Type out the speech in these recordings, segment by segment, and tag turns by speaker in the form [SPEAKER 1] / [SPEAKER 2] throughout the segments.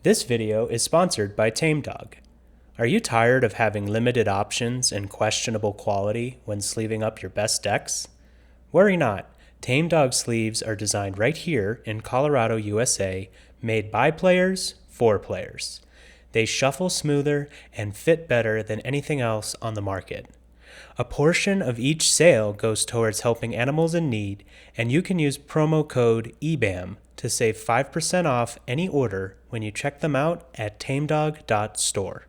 [SPEAKER 1] This video is sponsored by TameDog. Are you tired of having limited options and questionable quality when sleeving up your best decks? Worry not. TameDog sleeves are designed right here in Colorado, USA, made by players for players. They shuffle smoother and fit better than anything else on the market. A portion of each sale goes towards helping animals in need, and you can use promo code EBAM to save 5% off any order when you check them out at tamedog.store.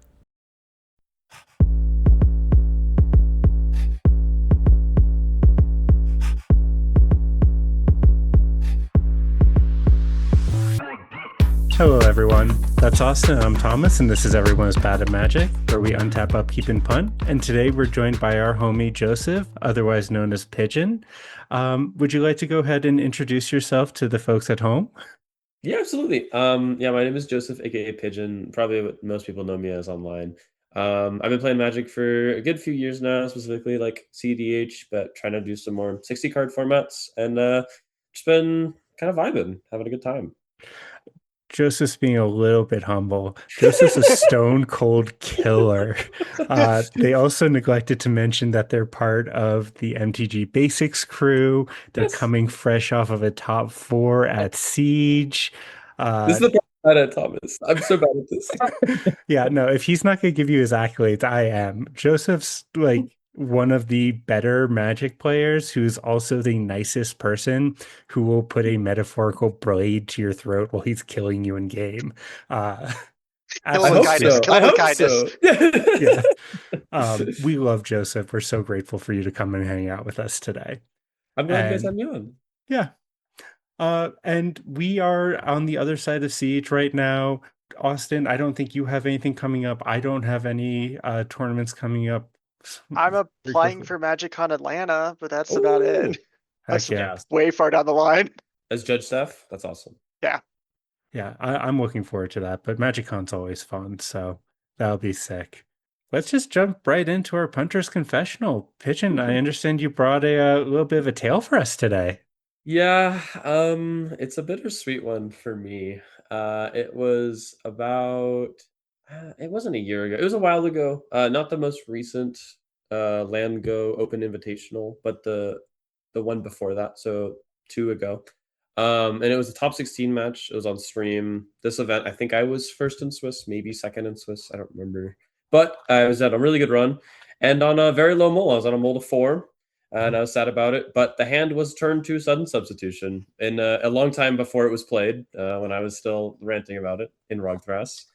[SPEAKER 1] Hello everyone, that's Austin, I'm Thomas, and this is Everyone is Bad at Magic, where we untap, upkeep, and punt. And today we're joined by our homie Joseph, otherwise known as Pigeon. Would you like to go ahead and introduce yourself to the folks at home?
[SPEAKER 2] Yeah, absolutely. Yeah, my name is Joseph, aka Pigeon. Probably what most people know me as online. I've been playing Magic for a good few years now, specifically like cEDH, but trying to do some more 60 card formats and just been kind of vibing, having a good time.
[SPEAKER 1] Joseph's being a little bit humble. Joseph's a stone cold killer. They also neglected to mention that they're part of the MTG Basics crew. They're
[SPEAKER 2] Yes.
[SPEAKER 1] coming fresh off of a top four at Siege.
[SPEAKER 2] This is
[SPEAKER 1] Uh,
[SPEAKER 2] the part I'm bad at, Thomas. I'm so bad at this.
[SPEAKER 1] yeah, no, if he's not going to give you his accolades, I am. Joseph's like one of the better Magic players who's also the nicest person who will put a metaphorical blade to your throat while he's killing you in game. Uh,
[SPEAKER 3] Kill him
[SPEAKER 2] I
[SPEAKER 3] with
[SPEAKER 2] hope
[SPEAKER 1] absolute
[SPEAKER 3] kindness.
[SPEAKER 2] so.
[SPEAKER 1] spirit.
[SPEAKER 3] Kill
[SPEAKER 2] I
[SPEAKER 3] him with
[SPEAKER 2] hope
[SPEAKER 3] kindness.
[SPEAKER 2] so.
[SPEAKER 1] Yeah. We love Joseph. We're so grateful for you to come and hang out with us today.
[SPEAKER 2] I'm glad you guys
[SPEAKER 1] And
[SPEAKER 2] had me on.
[SPEAKER 1] yeah, and we are on the other side of Siege right now. Austin, I don't think you have anything coming up. I don't have any tournaments coming up.
[SPEAKER 3] I'm
[SPEAKER 1] Very
[SPEAKER 3] applying
[SPEAKER 1] quickly.
[SPEAKER 3] for MagicCon Atlanta, but that's about it.
[SPEAKER 2] Oh,
[SPEAKER 1] Heck
[SPEAKER 3] That's
[SPEAKER 1] yeah.
[SPEAKER 2] yes.
[SPEAKER 3] way far down the line.
[SPEAKER 2] As Judge Steph, that's awesome.
[SPEAKER 3] Yeah.
[SPEAKER 1] Yeah, I'm looking forward to that. But MagicCon's always fun, so that'll be sick. Let's just jump right into our punter's confessional. Pigeon, I understand you brought a little bit of a tale for us today.
[SPEAKER 2] Yeah, it's a bittersweet one for me. It was about, it wasn't a year ago. It was a while ago. Not the most recent Land Go Open Invitational, but the one before that, so two ago. And it was a top 16 match. It was on stream. This event, I think I was first in Swiss, maybe second in Swiss. I don't remember. But I was at a really good run. And on a very low mole, I was on a mole to four and I was sad about it. But the hand was turned to sudden substitution in a long time before it was played, when I was still ranting about it in Rog Thrass.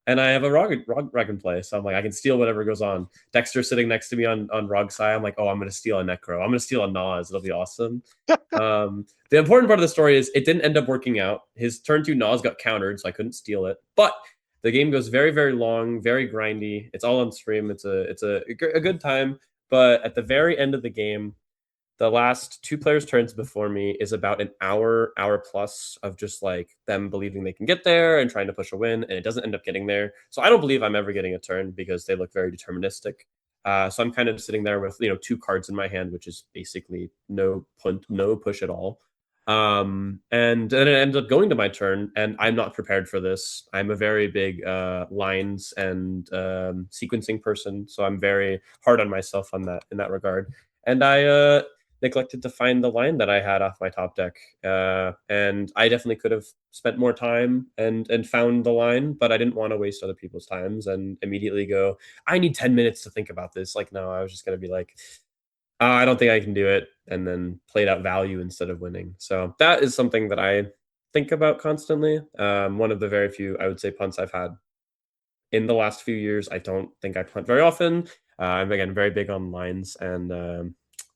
[SPEAKER 2] And I have a Rog in play, so I'm like, I can steal whatever goes on. Dexter sitting next to me on Rog's side. I'm like, oh, I'm going to steal a Necro. I'm going to steal a Nas. It'll be awesome. The important part of the story is it didn't end up working out. His turn two Nas got countered, so I couldn't steal it. But the game goes very, very long, very grindy. It's all on stream. It's a good time. But at the very end of the game, the last two players' turns before me is about an hour plus of just like them believing they can get there and trying to push a win, and it doesn't end up getting there. So I don't believe I'm ever getting a turn because they look very deterministic. So I'm kind of sitting there with two cards in my hand, which is basically no punt, no push at all. And then it ended up going to my turn, and I'm not prepared for this. I'm a very big lines and sequencing person, so I'm very hard on myself on that in that regard. And I neglected to find the line that I had off my top deck, and I definitely could have spent more time and found the line, but I didn't want to waste other people's times and immediately go, I need 10 minutes to think about this. Like, no, I was just gonna be like, I don't think I can do it, and then played out value instead of winning. So that is something that I think about constantly. One of the very few, I would say, punts I've had in the last few years. I don't think I punt very often. I'm again very big on lines and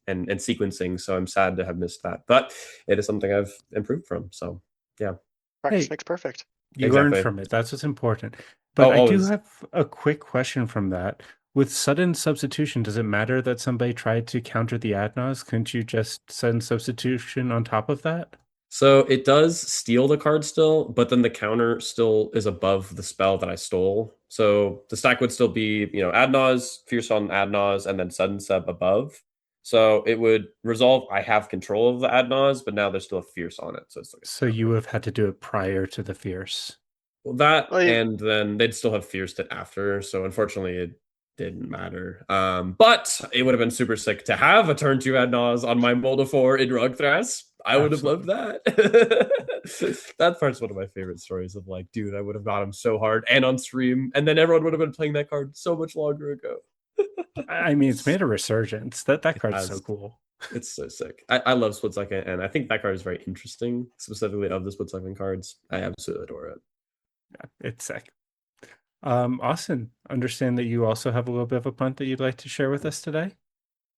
[SPEAKER 2] sequencing, so I'm sad to have missed that. But it is something I've improved from. So yeah,
[SPEAKER 3] Practice
[SPEAKER 1] Hey,
[SPEAKER 3] makes perfect.
[SPEAKER 1] you learned
[SPEAKER 2] exactly.
[SPEAKER 1] from it. That's what's important. But
[SPEAKER 2] Oh,
[SPEAKER 1] I do
[SPEAKER 2] always.
[SPEAKER 1] have a quick question from that. With sudden substitution, does it matter that somebody tried to counter the Adnos? Couldn't you just sudden substitution on top of that?
[SPEAKER 2] So it does steal the card still, but then the counter still is above the spell that I stole. So the stack would still be, Adnaz, Fierce on Adnaz, and then Sudden Sub above. So it would resolve. I have control of the Adnaz, but now there's still a Fierce on it. So it's like a
[SPEAKER 1] So you
[SPEAKER 2] counter.
[SPEAKER 1] would have had to do it prior to the Fierce.
[SPEAKER 2] Well, that,
[SPEAKER 3] Well,
[SPEAKER 2] and then they'd still have Fierced it after, so unfortunately it didn't matter. But it would have been super sick to have a turn 2 ad Nas on my Moldafor in Rug Thrass. I would have loved that. That part's one of my favorite stories of like, dude, I would have got him so hard and on stream, and then everyone would have been playing that card so much longer ago.
[SPEAKER 4] I mean, it's made a resurgence. That
[SPEAKER 2] It
[SPEAKER 4] card's
[SPEAKER 2] has.
[SPEAKER 4] so cool.
[SPEAKER 2] It's so sick. I love Split Second, and I think that card is very interesting, specifically of the Split Second cards. I absolutely adore it.
[SPEAKER 4] Yeah, it's sick. Austin, understand that you also have a little bit of a punt that you'd like to share with us today.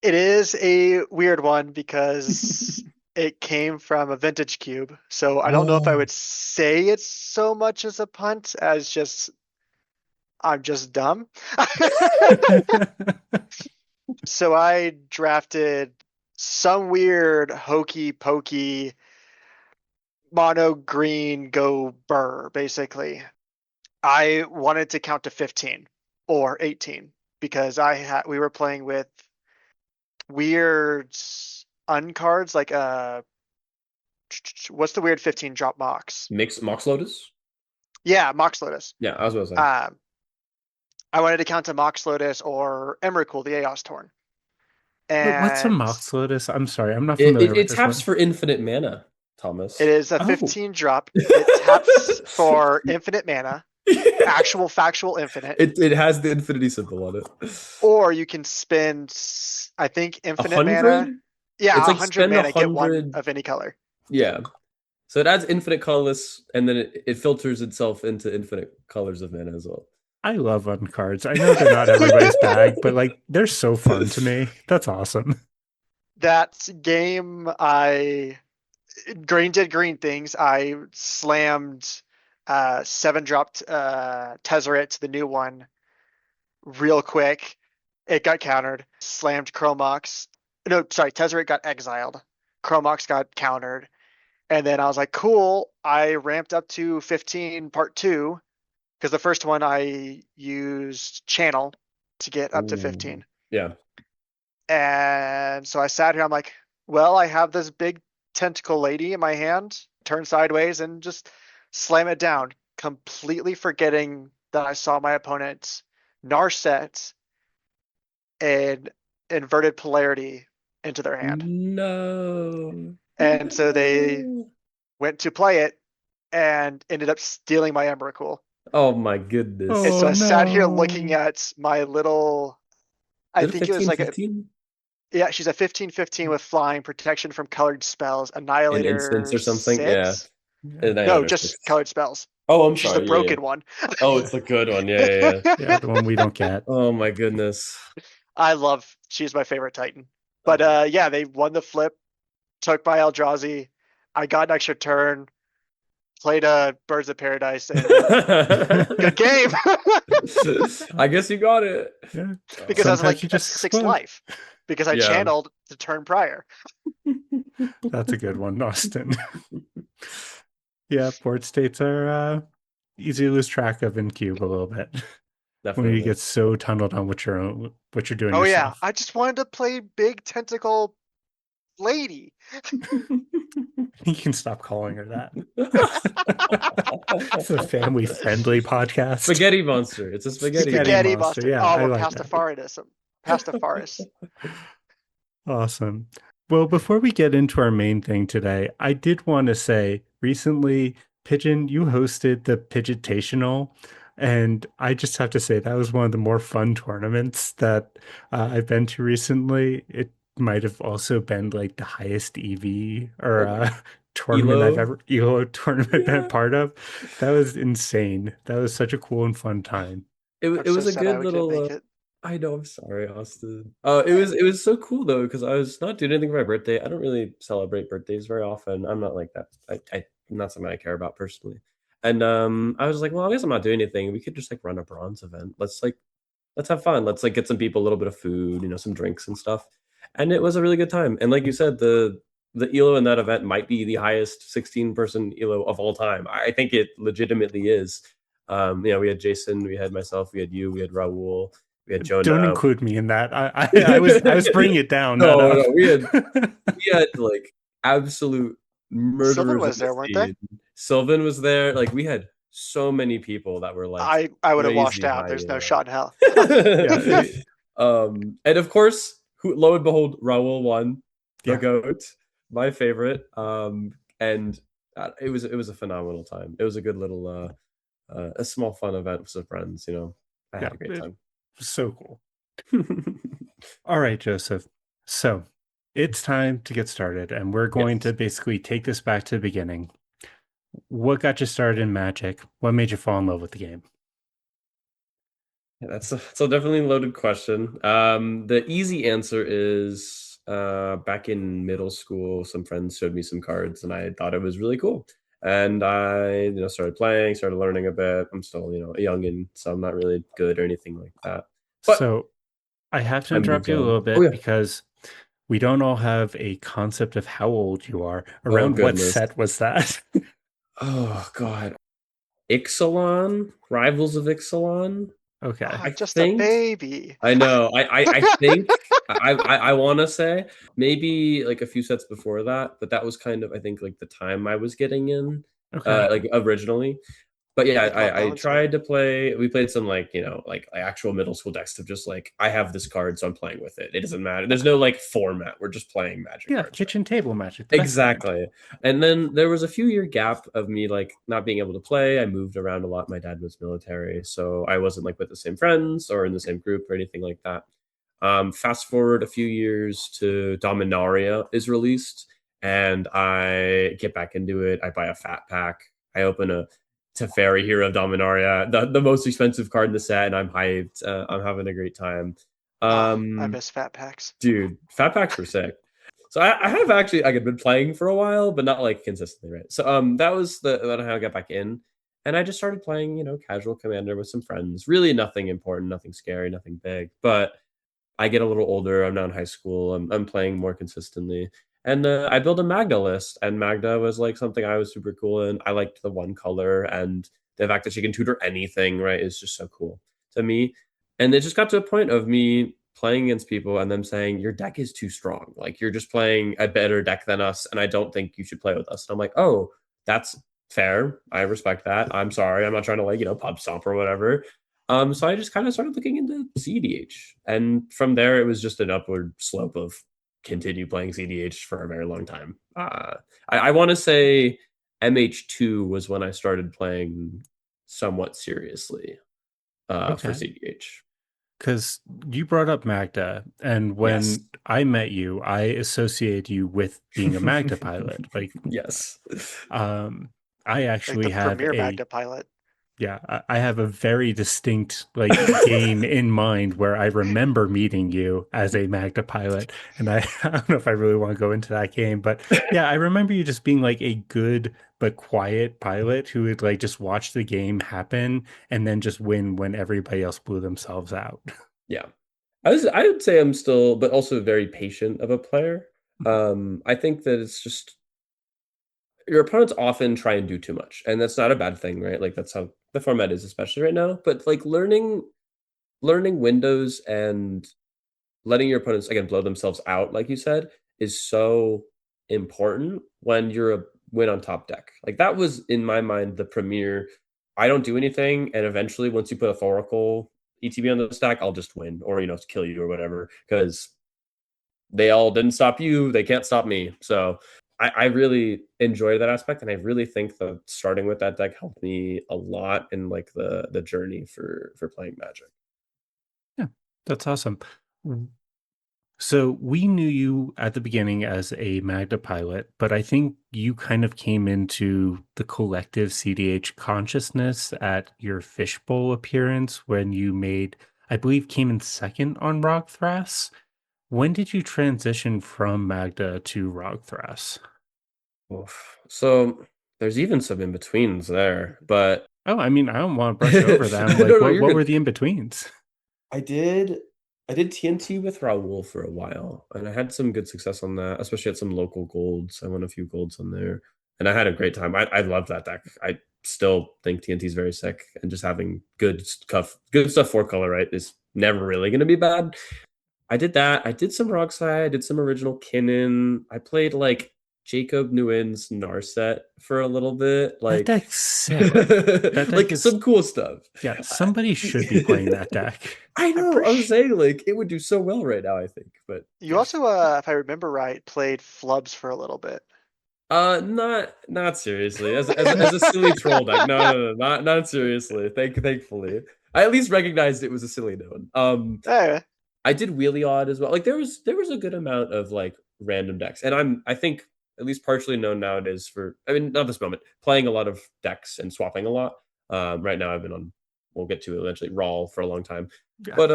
[SPEAKER 3] it is a weird one because it came from a vintage cube. So I don't know if I would say it's so much as a punt as just I'm just dumb. So I drafted some weird hokey pokey mono green go burr, basically. I wanted to count to 15 or 18 because we were playing with weird uncards like what's the weird 15 drop Mox?
[SPEAKER 2] Mox Lotus?
[SPEAKER 3] Yeah, Mox Lotus.
[SPEAKER 2] Yeah, I was going to say.
[SPEAKER 3] I wanted to count to Mox Lotus or Emrakul, the Aeos Torn. And
[SPEAKER 4] What's a Mox Lotus? I'm sorry, I'm not familiar with
[SPEAKER 2] It
[SPEAKER 4] this
[SPEAKER 2] taps
[SPEAKER 4] one.
[SPEAKER 2] for infinite mana, Thomas.
[SPEAKER 3] It is a 15 drop. It taps for infinite mana. Actual factual infinite.
[SPEAKER 2] It has the infinity symbol on it.
[SPEAKER 3] Or you can spend, I think, infinite
[SPEAKER 2] 100?
[SPEAKER 3] mana. Yeah,
[SPEAKER 2] It's like
[SPEAKER 3] 100
[SPEAKER 2] spend
[SPEAKER 3] mana, get
[SPEAKER 2] 100
[SPEAKER 3] one of any color.
[SPEAKER 2] Yeah. So it adds infinite colorless, and then it filters itself into infinite colors of mana as well.
[SPEAKER 4] I love uncards. I know they're not everybody's bag, but like they're so fun to me. That's awesome.
[SPEAKER 3] That game, Green did green things. I slammed 7-dropped Tezzeret to the new one real quick. It got countered. Slammed Chromox. No, sorry, Tezzeret got exiled. Chromox got countered. And then I was like, cool. I ramped up to 15 part 2 because the first one I used Channel to get up to 15.
[SPEAKER 2] Yeah.
[SPEAKER 3] And so I sat here. I'm like, well, I have this big tentacle lady in my hand, turn sideways and just slam it down, completely forgetting that I saw my opponent Narset and inverted polarity into their hand.
[SPEAKER 2] No.
[SPEAKER 3] And so they went to play it and ended up stealing my Emrakul.
[SPEAKER 2] Oh my goodness.
[SPEAKER 3] And so I sat here
[SPEAKER 4] no.
[SPEAKER 3] looking at my little, I think it was like
[SPEAKER 2] 15?
[SPEAKER 3] Yeah, she's a 15/15 with flying, protection from colored spells, Annihilator
[SPEAKER 2] instants or something?
[SPEAKER 3] 6?
[SPEAKER 2] Yeah.
[SPEAKER 3] No, just colored spells.
[SPEAKER 2] Oh, I'm
[SPEAKER 3] She's
[SPEAKER 2] sorry.
[SPEAKER 3] the broken
[SPEAKER 2] yeah.
[SPEAKER 3] one.
[SPEAKER 2] Oh, it's the good one. Yeah.
[SPEAKER 4] Yeah, the one we don't get.
[SPEAKER 2] Oh my goodness.
[SPEAKER 3] She's my favorite Titan. But yeah, they won the flip, took my Eldrazi. I got an extra turn, played Birds of Paradise, and good game.
[SPEAKER 2] I guess you got it.
[SPEAKER 4] Yeah.
[SPEAKER 3] Because I was
[SPEAKER 4] Sometimes
[SPEAKER 3] like,
[SPEAKER 4] you
[SPEAKER 3] that's
[SPEAKER 4] just
[SPEAKER 3] 6
[SPEAKER 4] explode.
[SPEAKER 3] life. Because I
[SPEAKER 2] Yeah.
[SPEAKER 3] channeled the turn prior.
[SPEAKER 4] That's a good one, Austin. Yeah, port states are easy to lose track of in Cube a little bit.
[SPEAKER 2] Definitely.
[SPEAKER 4] When you get so tunneled on what you're doing
[SPEAKER 3] Oh
[SPEAKER 4] yourself.
[SPEAKER 3] yeah, I just wanted to play big tentacle lady.
[SPEAKER 4] You can stop calling her that. It's a family-friendly podcast.
[SPEAKER 2] Spaghetti monster. It's a spaghetti.
[SPEAKER 3] Spaghetti
[SPEAKER 4] monster,
[SPEAKER 3] monster.
[SPEAKER 4] yeah,
[SPEAKER 3] Oh,
[SPEAKER 4] I
[SPEAKER 3] we're
[SPEAKER 4] like that.
[SPEAKER 3] Pastafaris.
[SPEAKER 4] Awesome. Well, before we get into our main thing today, I did want to say recently, Pigeon, you hosted the Pigeontational, and I just have to say that was one of the more fun tournaments that I've been to recently. It might have also been like the highest EV or tournament I've ever ELO tournament been a part of. That was insane. That was such a cool and fun time.
[SPEAKER 2] It was a good little. I know. I'm sorry, Austin. It was so cool though because I was not doing anything for my birthday. I don't really celebrate birthdays very often. I'm not like that. I'm not something I care about personally. And I was like, well, I guess I'm not doing anything. We could just like run a bronze event. Let's have fun. Let's like get some people a little bit of food, some drinks and stuff. And it was a really good time. And like you said, the ELO in that event might be the highest 16-person ELO of all time. I think it legitimately is. We had Jason, we had myself, we had you, we had Raul, we had Jonah.
[SPEAKER 4] Don't include me in that. I was bringing it down.
[SPEAKER 2] No, we had like absolute murderers.
[SPEAKER 3] Sylvan was there, weren't they?
[SPEAKER 2] Sylvan was there. Like we had so many people that were like
[SPEAKER 3] I would have washed
[SPEAKER 2] crazy
[SPEAKER 3] out.
[SPEAKER 2] high
[SPEAKER 3] There's no
[SPEAKER 2] elo.
[SPEAKER 3] shot in hell.
[SPEAKER 4] Yeah,
[SPEAKER 2] And of course, lo and behold, Raul won, the
[SPEAKER 4] yeah,
[SPEAKER 2] goat, my favorite. And it was a phenomenal time. It was a good little a small fun event with some friends. I
[SPEAKER 4] yeah.
[SPEAKER 2] had a great
[SPEAKER 4] It
[SPEAKER 2] time.
[SPEAKER 4] was so cool. All right, Joseph. So it's time to get started, and we're going to
[SPEAKER 2] Yes.
[SPEAKER 4] basically take this back to the beginning. What got you started in Magic? What made you fall in love with the game?
[SPEAKER 2] Yeah, that's a definitely loaded question. The easy answer is back in middle school, some friends showed me some cards, and I thought it was really cool. And I, started playing, started learning a bit. I'm still, a youngin, so I'm not really good or anything like that. But
[SPEAKER 4] So I have to
[SPEAKER 2] I
[SPEAKER 4] interrupt
[SPEAKER 2] moved
[SPEAKER 4] you a
[SPEAKER 2] on.
[SPEAKER 4] little
[SPEAKER 2] Oh
[SPEAKER 4] bit
[SPEAKER 2] yeah.
[SPEAKER 4] because we don't all have a concept of how old you are.
[SPEAKER 2] Oh
[SPEAKER 4] Around what
[SPEAKER 2] goodness.
[SPEAKER 4] set was that?
[SPEAKER 2] Oh God. Ixalan, Rivals of Ixalan.
[SPEAKER 4] Okay.
[SPEAKER 3] Oh,
[SPEAKER 2] I
[SPEAKER 3] just a
[SPEAKER 2] think
[SPEAKER 3] baby.
[SPEAKER 2] I know. I think I want to say maybe like a few sets before that, but that was kind of I think like the time I was getting in,
[SPEAKER 4] Okay.
[SPEAKER 2] like originally. But yeah,
[SPEAKER 3] Think about
[SPEAKER 2] I
[SPEAKER 3] Bones, man.
[SPEAKER 2] tried to play. We played some like like actual middle school decks of just like I have this card, so I'm playing with it. It doesn't matter. There's no like format. We're just playing Magic
[SPEAKER 4] Yeah,
[SPEAKER 2] cards, right?
[SPEAKER 4] kitchen table magic, the best kind.
[SPEAKER 2] Exactly. And then there was a few year gap of me like not being able to play. I moved around a lot. My dad was military, so I wasn't like with the same friends or in the same group or anything like that. Fast forward a few years to Dominaria is released, and I get back into it. I buy a fat pack. I open a Teferi Hero of Dominaria, the most expensive card in the set, and I'm hyped. I'm having a great time.
[SPEAKER 3] I
[SPEAKER 2] Um,
[SPEAKER 3] miss fat packs.
[SPEAKER 2] Dude, fat packs were sick. So I have actually like been playing for a while, but not like consistently, right? So that was that how I got back in, and I just started playing, casual Commander with some friends. Really nothing important, nothing scary, nothing big. But I get a little older. I'm now in high school. I'm playing more consistently, and I built a Magda list, and Magda was like something I was super cool in. I liked the one color, and the fact that she can tutor anything, right, is just so cool to me. And it just got to a point of me playing against people and them saying your deck is too strong. Like you're just playing a better deck than us, and I don't think you should play with us. And I'm like, oh, that's fair. I respect that. I'm sorry. I'm not trying to like pub stomp or whatever. So I just kind of started looking into cEDH, and from there it was just an upward slope of continue playing cEDH for a very long time. I want to say MH2 was when I started playing somewhat seriously for
[SPEAKER 4] Okay.
[SPEAKER 2] cEDH.
[SPEAKER 4] Because you brought up Magda, and
[SPEAKER 2] Yes.
[SPEAKER 4] when I met you, I associate you with being a Magda pilot. Like,
[SPEAKER 2] Yes.
[SPEAKER 4] um, I
[SPEAKER 3] Like
[SPEAKER 4] actually
[SPEAKER 3] the
[SPEAKER 4] have
[SPEAKER 3] premier
[SPEAKER 4] a
[SPEAKER 3] Magda pilot.
[SPEAKER 4] yeah, I have a very distinct like game in mind where I remember meeting you as a Magda pilot, and I don't know if I really want to go into that game, but yeah, I remember you just being like a good but quiet pilot who would like just watch the game happen and then just win when everybody else blew themselves out.
[SPEAKER 2] Yeah. I would say I'm still, but also very patient of a player. I think that it's just your opponents often try and do too much, and that's not a bad thing, right? Like that's how the format is, especially right now. But like learning windows and letting your opponents again blow themselves out, like you said, is so important when you're a win on top deck. Like that was in my mind the premier. I don't do anything, and eventually, once you put a Thoracle ETB on the stack, I'll just win or kill you or whatever because they all didn't stop you. They can't stop me. So I really enjoyed that aspect, and I really think that starting with that deck helped me a lot in like the journey for playing Magic.
[SPEAKER 4] Yeah, that's awesome. So we knew you at the beginning as a Magda pilot, but I think you kind of came into the collective cEDH consciousness at your fishbowl appearance when you made, I believe, came in second on Rog Thrass. When did you transition from Magda to Rog Thrass?
[SPEAKER 2] Oof. So there's even some in betweens there, but
[SPEAKER 4] Oh, I mean, I don't want to brush over them.
[SPEAKER 2] no,
[SPEAKER 4] Like,
[SPEAKER 2] no, you're
[SPEAKER 4] what were
[SPEAKER 2] good.
[SPEAKER 4] the in-betweens?
[SPEAKER 2] I did I did TNT with Raul for a while, and I had some good success on that, especially at some local golds. I won a few golds on there, and I had a great time. I love that deck. I still think TNT is very sick, and just having good stuff for color, right, is never really going to be bad. I did that. I did some Rockside. I did some original Kinnan. I played like Jacob Nguyen's Narset for a little bit,
[SPEAKER 4] That
[SPEAKER 2] like
[SPEAKER 4] deck's sick. That deck
[SPEAKER 2] like
[SPEAKER 4] is,
[SPEAKER 2] some cool stuff.
[SPEAKER 4] yeah, somebody should be playing that deck.
[SPEAKER 2] I
[SPEAKER 3] I'm
[SPEAKER 2] know.
[SPEAKER 3] pretty
[SPEAKER 2] I was
[SPEAKER 3] sure
[SPEAKER 2] saying like it would do so well right now, I think, but
[SPEAKER 3] you also, if I remember right, played Flubs for a little bit.
[SPEAKER 2] not seriously. As a silly troll deck. No, not seriously. Thankfully, I at least recognized it was a silly node.
[SPEAKER 3] Eh,
[SPEAKER 2] I did Wheelie Odd as well. Like there was a good amount of like random decks, and I think at least partially known nowadays for, I mean, not this moment, playing a lot of decks and swapping a lot. Right now I've been on, we'll get to eventually, Rawl for a long time,
[SPEAKER 4] Yeah.
[SPEAKER 2] but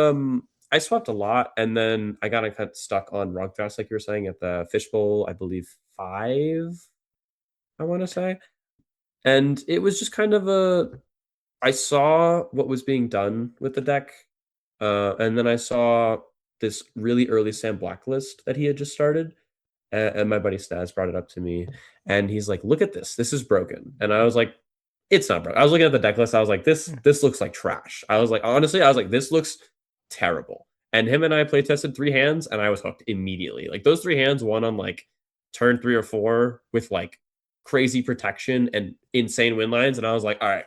[SPEAKER 2] I swapped a lot, and then I got kind of stuck on Rog Thrass, like you were saying, at the Fishbowl, I believe 5, I want to say, and it was just kind of I saw what was being done with the deck, and then I saw this really early Sam Blacklist that he had just started, and my buddy Stas brought it up to me, and he's like, "Look at this. This is broken." And I was like, "It's not broken." I was looking at the deck list. I was like, "This looks like trash." I was like, honestly, I was like, "This looks terrible." And him and I play tested 3 hands, and I was hooked immediately. Like those 3 hands, one on like turn 3 or 4 with like crazy protection and insane win lines, and I was like, "All right,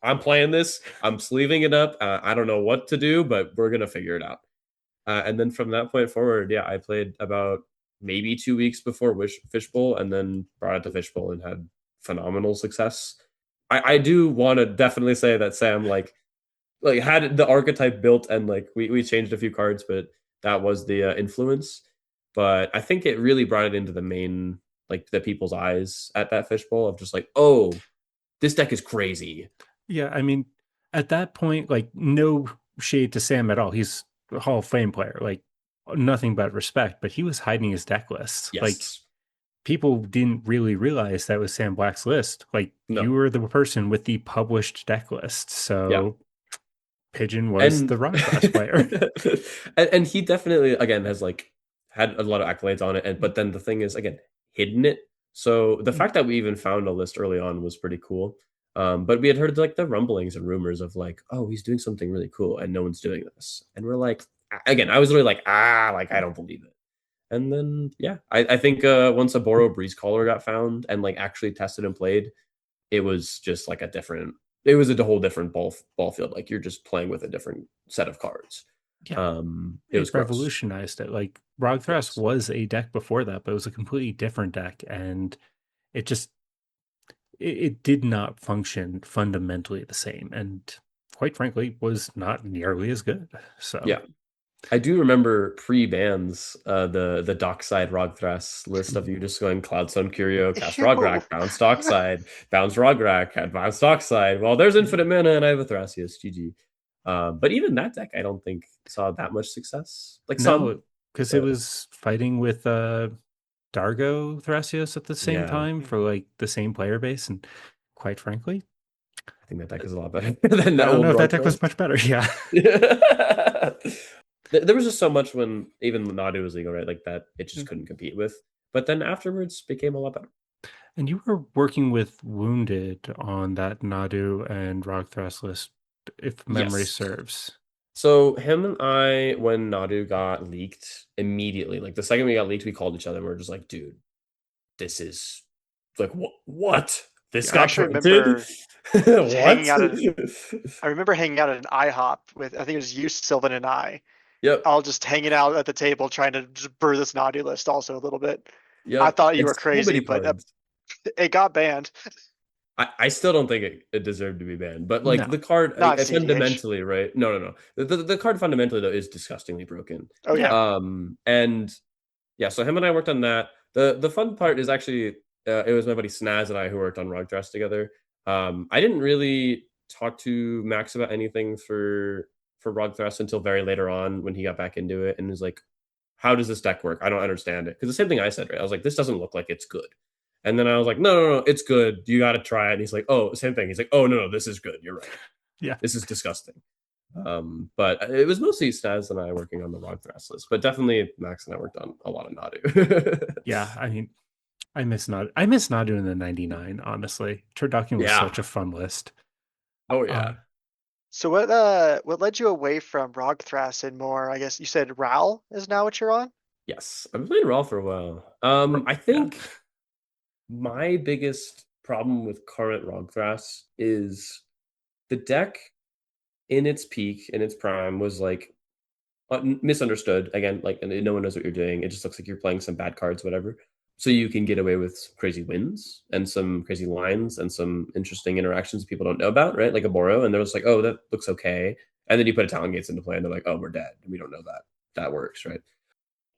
[SPEAKER 2] I'm playing this. I'm sleeving it up. I don't know what to do, but we're gonna figure it out." And then from that point forward, yeah, I played about maybe 2 weeks before Fishbowl, and then brought it to Fishbowl and had phenomenal success. I do want to definitely say that Sam like had the archetype built, and like we changed a few cards, but that was the influence. But I think it really brought it into the main, like the people's eyes at that Fishbowl of just like, oh, this deck is crazy.
[SPEAKER 4] Yeah, I mean, at that point, like, no shade to Sam at all. He's a Hall of Fame player, like, nothing but respect, but he was hiding his deck list. Like,
[SPEAKER 2] Yes.
[SPEAKER 4] people didn't really realize that was Sam Black's list. Like, you
[SPEAKER 2] No.
[SPEAKER 4] were the person with the published deck list.
[SPEAKER 2] Yeah.
[SPEAKER 4] So Pigeon was
[SPEAKER 2] And
[SPEAKER 4] the Rog Thrass player.
[SPEAKER 2] and he definitely again has like had a lot of accolades on it, and but then the thing is again hidden it. So the fact that we even found a list early on was pretty cool. But we had heard like the rumblings and rumors of like, oh, he's doing something really cool and no one's doing this, and we're like, again, I was really like, like I don't believe it. And then yeah, I think once a Boro Breeze Caller got found and like actually tested and played, it was just like it was a whole different ball field. Like you're just playing with a different set of cards.
[SPEAKER 4] Yeah.
[SPEAKER 2] It was
[SPEAKER 4] It
[SPEAKER 2] gross.
[SPEAKER 4] revolutionized it. Like, Rog Thrass
[SPEAKER 2] Yes.
[SPEAKER 4] was a deck before that, but it was a completely different deck. And it just, it did not function fundamentally the same. And quite frankly, was not nearly as good. So,
[SPEAKER 2] Yeah. I do remember pre-bans, the Dockside Rog Thrass list of you just going Cloudstone Curio, cast
[SPEAKER 3] ew.
[SPEAKER 2] Rograk, bounce Dockside, bounce Rograk, bounce Dockside. Well, there's infinite mana and I have a Thrasius. GG. But even that deck, I don't think saw that much success. Like some,
[SPEAKER 4] no, because it
[SPEAKER 2] but
[SPEAKER 4] was fighting with Dargo Thrasios at the same
[SPEAKER 2] yeah,
[SPEAKER 4] time for like the same player base. And quite frankly,
[SPEAKER 2] I think that deck is a lot better than
[SPEAKER 4] I
[SPEAKER 2] that
[SPEAKER 4] don't
[SPEAKER 2] old
[SPEAKER 4] know if that
[SPEAKER 2] Rog
[SPEAKER 4] deck was
[SPEAKER 2] Thrass.
[SPEAKER 4] much better. Yeah.
[SPEAKER 2] There was just so much when even Nadu was legal, right? Like that it just couldn't compete with. But then afterwards became a lot better.
[SPEAKER 4] And you were working with Wounded on that Nadu and Rog Thrass list, if memory
[SPEAKER 2] Yes.
[SPEAKER 4] serves.
[SPEAKER 2] So him and I, when Nadu got leaked, immediately, like the second we got leaked, we called each other and we are just like, dude, this is like what? This
[SPEAKER 3] I
[SPEAKER 2] got
[SPEAKER 3] actually
[SPEAKER 2] printed?
[SPEAKER 3] remember
[SPEAKER 2] What?
[SPEAKER 3] hanging out at I remember hanging out at an IHOP with, I think it was you, Sylvan, and I,
[SPEAKER 2] Yep.
[SPEAKER 3] all just hanging out at the table trying to just brew this naughty list also a little bit. I
[SPEAKER 2] Yep.
[SPEAKER 3] thought you
[SPEAKER 2] And
[SPEAKER 3] were
[SPEAKER 2] so
[SPEAKER 3] crazy,
[SPEAKER 2] many
[SPEAKER 3] but
[SPEAKER 2] cards.
[SPEAKER 3] it got banned.
[SPEAKER 2] I still don't think it deserved to be banned, but like
[SPEAKER 4] No.
[SPEAKER 2] the card
[SPEAKER 3] Not cEDH.
[SPEAKER 2] fundamentally, right? No. The card fundamentally though is disgustingly broken.
[SPEAKER 3] Oh yeah.
[SPEAKER 2] And yeah, so him and I worked on that. The fun part is actually it was my buddy Snaz and I who worked on Rog Dress together. I didn't really talk to Max about anything for Rog Thrust until very later on when he got back into it and was like, "How does this deck work? I don't understand it." Because the same thing I said, right? I was like, "This doesn't look like it's good." And then I was like, no, it's good. You got to try it. And he's like, oh, same thing. He's like, oh, no, this is good. You're right.
[SPEAKER 4] Yeah.
[SPEAKER 2] This is disgusting. But it was mostly Stas and I working on the Rog Thrass list, but definitely Max and I worked on a lot of Nadu.
[SPEAKER 4] Yeah. I mean, I miss Nadu in the 99, honestly. Turducken was
[SPEAKER 2] Yeah.
[SPEAKER 4] such a fun list.
[SPEAKER 2] Oh, yeah.
[SPEAKER 3] So what led you away from Rog Thrass and more? I guess you said Ral is now what you're on.
[SPEAKER 2] Yes. I've been playing Raw for a while. I
[SPEAKER 4] Yeah.
[SPEAKER 2] think My biggest problem with current Rog Thrass is the deck in its peak, in its prime, was like misunderstood. Again, like, and no one knows what you're doing. It just looks like you're playing some bad cards, whatever. So you can get away with some crazy wins and some crazy lines and some interesting interactions people don't know about, right? Like a Boro, and they're just like, oh, that looks okay. And then you put a Talon Gates into play, and they're like, oh, we're dead. We don't know that. That works, right?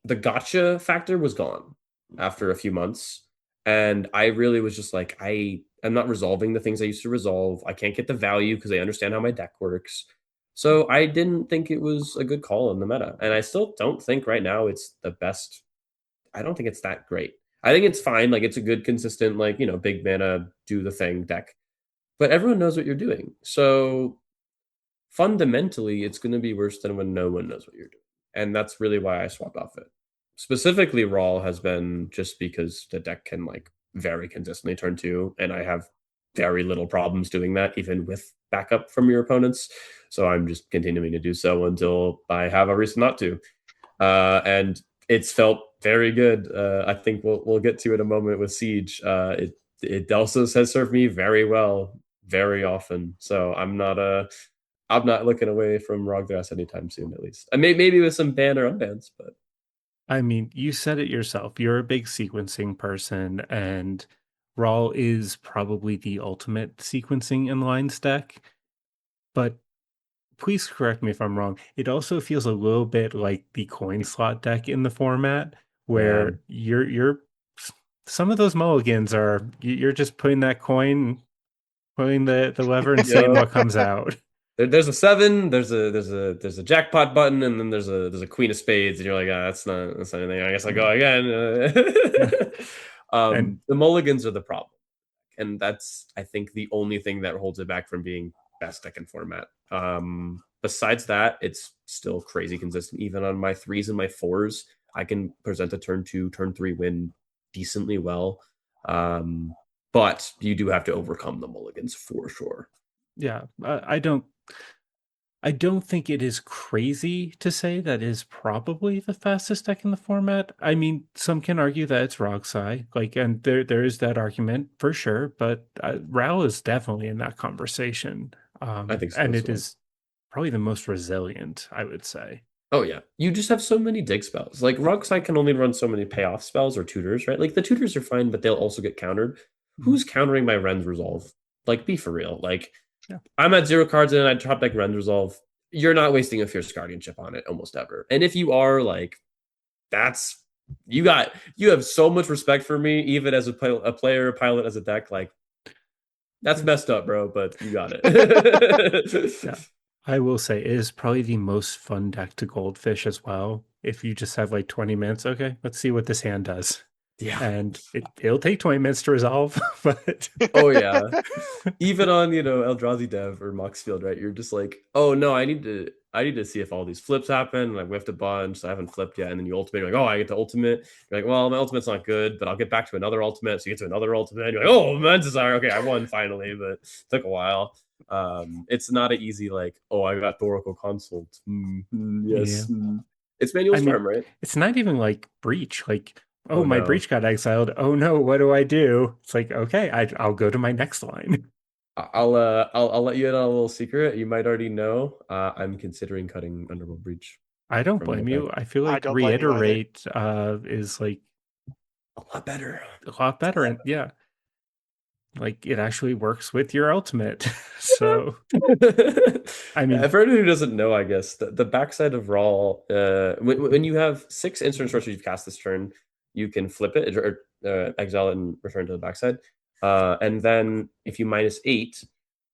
[SPEAKER 2] The gotcha factor was gone after a few months. And I really was just like, I am not resolving the things I used to resolve. I can't get the value because I understand how my deck works. So I didn't think it was a good call in the meta. And I still don't think right now it's the best. I don't think it's that great. I think it's fine. Like it's a good, consistent, like, big mana, do the thing deck. But everyone knows what you're doing. So fundamentally, it's going to be worse than when no one knows what you're doing. And that's really why I swapped off it. Specifically, Raw has been just because the deck can like very consistently turn two, and I have very little problems doing that, even with backup from your opponents. So I'm just continuing to do so until I have a reason not to. And it's felt very good. I think we'll get to it in a moment with Siege. It also has served me very well, very often. So I'm not looking away from Rog Thrass anytime soon, at least. I maybe with some ban or unbans, but
[SPEAKER 4] I mean, you said it yourself. You're a big sequencing person, and Raw is probably the ultimate sequencing in lines deck. But please correct me if I'm wrong. It also feels a little bit like the coin slot deck in the format,
[SPEAKER 2] yeah,
[SPEAKER 4] where you're some of those mulligans are you're just putting that coin, putting the lever and seeing
[SPEAKER 2] yeah.
[SPEAKER 4] what comes out.
[SPEAKER 2] There's a 7, there's a jackpot button, and then there's a queen of spades, and you're like, that's not anything. I guess I'll go again.
[SPEAKER 4] And
[SPEAKER 2] The mulligans are the problem, and that's, I think, the only thing that holds it back from being best deck in format. Besides that, it's still crazy consistent. Even on my 3s and my 4s, I can present a turn 2, turn 3 win decently well. But you do have to overcome the mulligans for sure.
[SPEAKER 4] yeah, I don't think it is crazy to say that is probably the fastest deck in the format. I mean, some can argue that it's Rogsai, like, and there is that argument for sure. But Ral is definitely in that conversation,
[SPEAKER 2] I think so
[SPEAKER 4] and
[SPEAKER 2] as
[SPEAKER 4] it
[SPEAKER 2] well.
[SPEAKER 4] is probably the most resilient, I would say.
[SPEAKER 2] Oh yeah, you just have so many dig spells. Like Rockside can only run so many payoff spells or tutors, right? Like the tutors are fine, but they'll also get countered.
[SPEAKER 4] Mhm.
[SPEAKER 2] Who's countering my Ren's Resolve? Like, be for real. Like,
[SPEAKER 4] Yeah.
[SPEAKER 2] I'm at 0 cards and I top deck Ren's Resolve. You're not wasting a Fierce Guardianship on it almost ever. And if you are, like, that's you have so much respect for me, even as a player, a pilot, as a deck. Like, that's messed up, bro. But you got it.
[SPEAKER 4] Yeah. I will say it is probably the most fun deck to goldfish as well. If you just have like 20 minutes, okay, let's see what this hand does.
[SPEAKER 2] Yeah.
[SPEAKER 4] And it'll take 20 minutes to resolve, but
[SPEAKER 2] Oh yeah. Even on, Eldrazi Dev or Moxfield, right? You're just like, oh no, I need to see if all these flips happen. And I whiffed a bunch, so I haven't flipped yet. And then you ultimate, you're like, oh, I get the ultimate. You're like, well, my ultimate's not good, but I'll get back to another ultimate. So you get to another ultimate. You're like, oh, Men's Desire. Okay, I won finally, but it took a while. It's not an easy, like, oh, I got Thoracle Consult. Yes.
[SPEAKER 4] yeah.
[SPEAKER 2] It's Manual
[SPEAKER 4] I mean,
[SPEAKER 2] Storm, right?
[SPEAKER 4] it's not even like breach. Like, oh,
[SPEAKER 2] Oh
[SPEAKER 4] my
[SPEAKER 2] no.
[SPEAKER 4] breach got exiled. Oh no, what do I do? It's like, okay, I'll go to my next line.
[SPEAKER 2] I'll let you in on a little secret. You might already know. I'm considering cutting Underworld Breach
[SPEAKER 4] I don't
[SPEAKER 2] from my
[SPEAKER 4] blame
[SPEAKER 2] deck.
[SPEAKER 4] you. I feel
[SPEAKER 3] I
[SPEAKER 4] like
[SPEAKER 3] don't blame you either.
[SPEAKER 4] reiterate is like
[SPEAKER 2] A lot better.
[SPEAKER 4] a lot better, and yeah, like it actually works with your ultimate. So I
[SPEAKER 2] Yeah,
[SPEAKER 4] mean,
[SPEAKER 2] for anyone who doesn't know, I guess the backside of Raw, when you have 6 instant sorceries you've cast this turn, you can flip it or exile it and return to the backside. And then if you -8,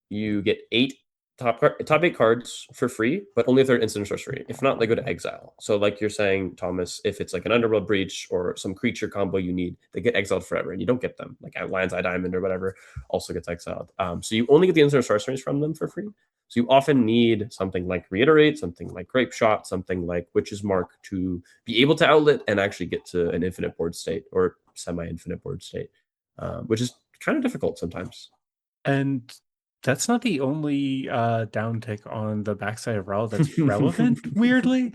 [SPEAKER 2] you get 8 top 8 cards for free, but only if they're instant sorcery. If not, they go to exile. So like you're saying, Thomas, if it's like an Underworld Breach or some creature combo you need, they get exiled forever, and you don't get them. Like Lion's Eye Diamond or whatever also gets exiled. So you only get the instant sorceries from them for free. So you often need something like Reiterate, something like Grape Shot, something like Witch's Mark to be able to outlet and actually get to an infinite board state or semi-infinite board state, which is kind of difficult sometimes.
[SPEAKER 4] and that's not the only downtick on the backside of Raw that's relevant, weirdly.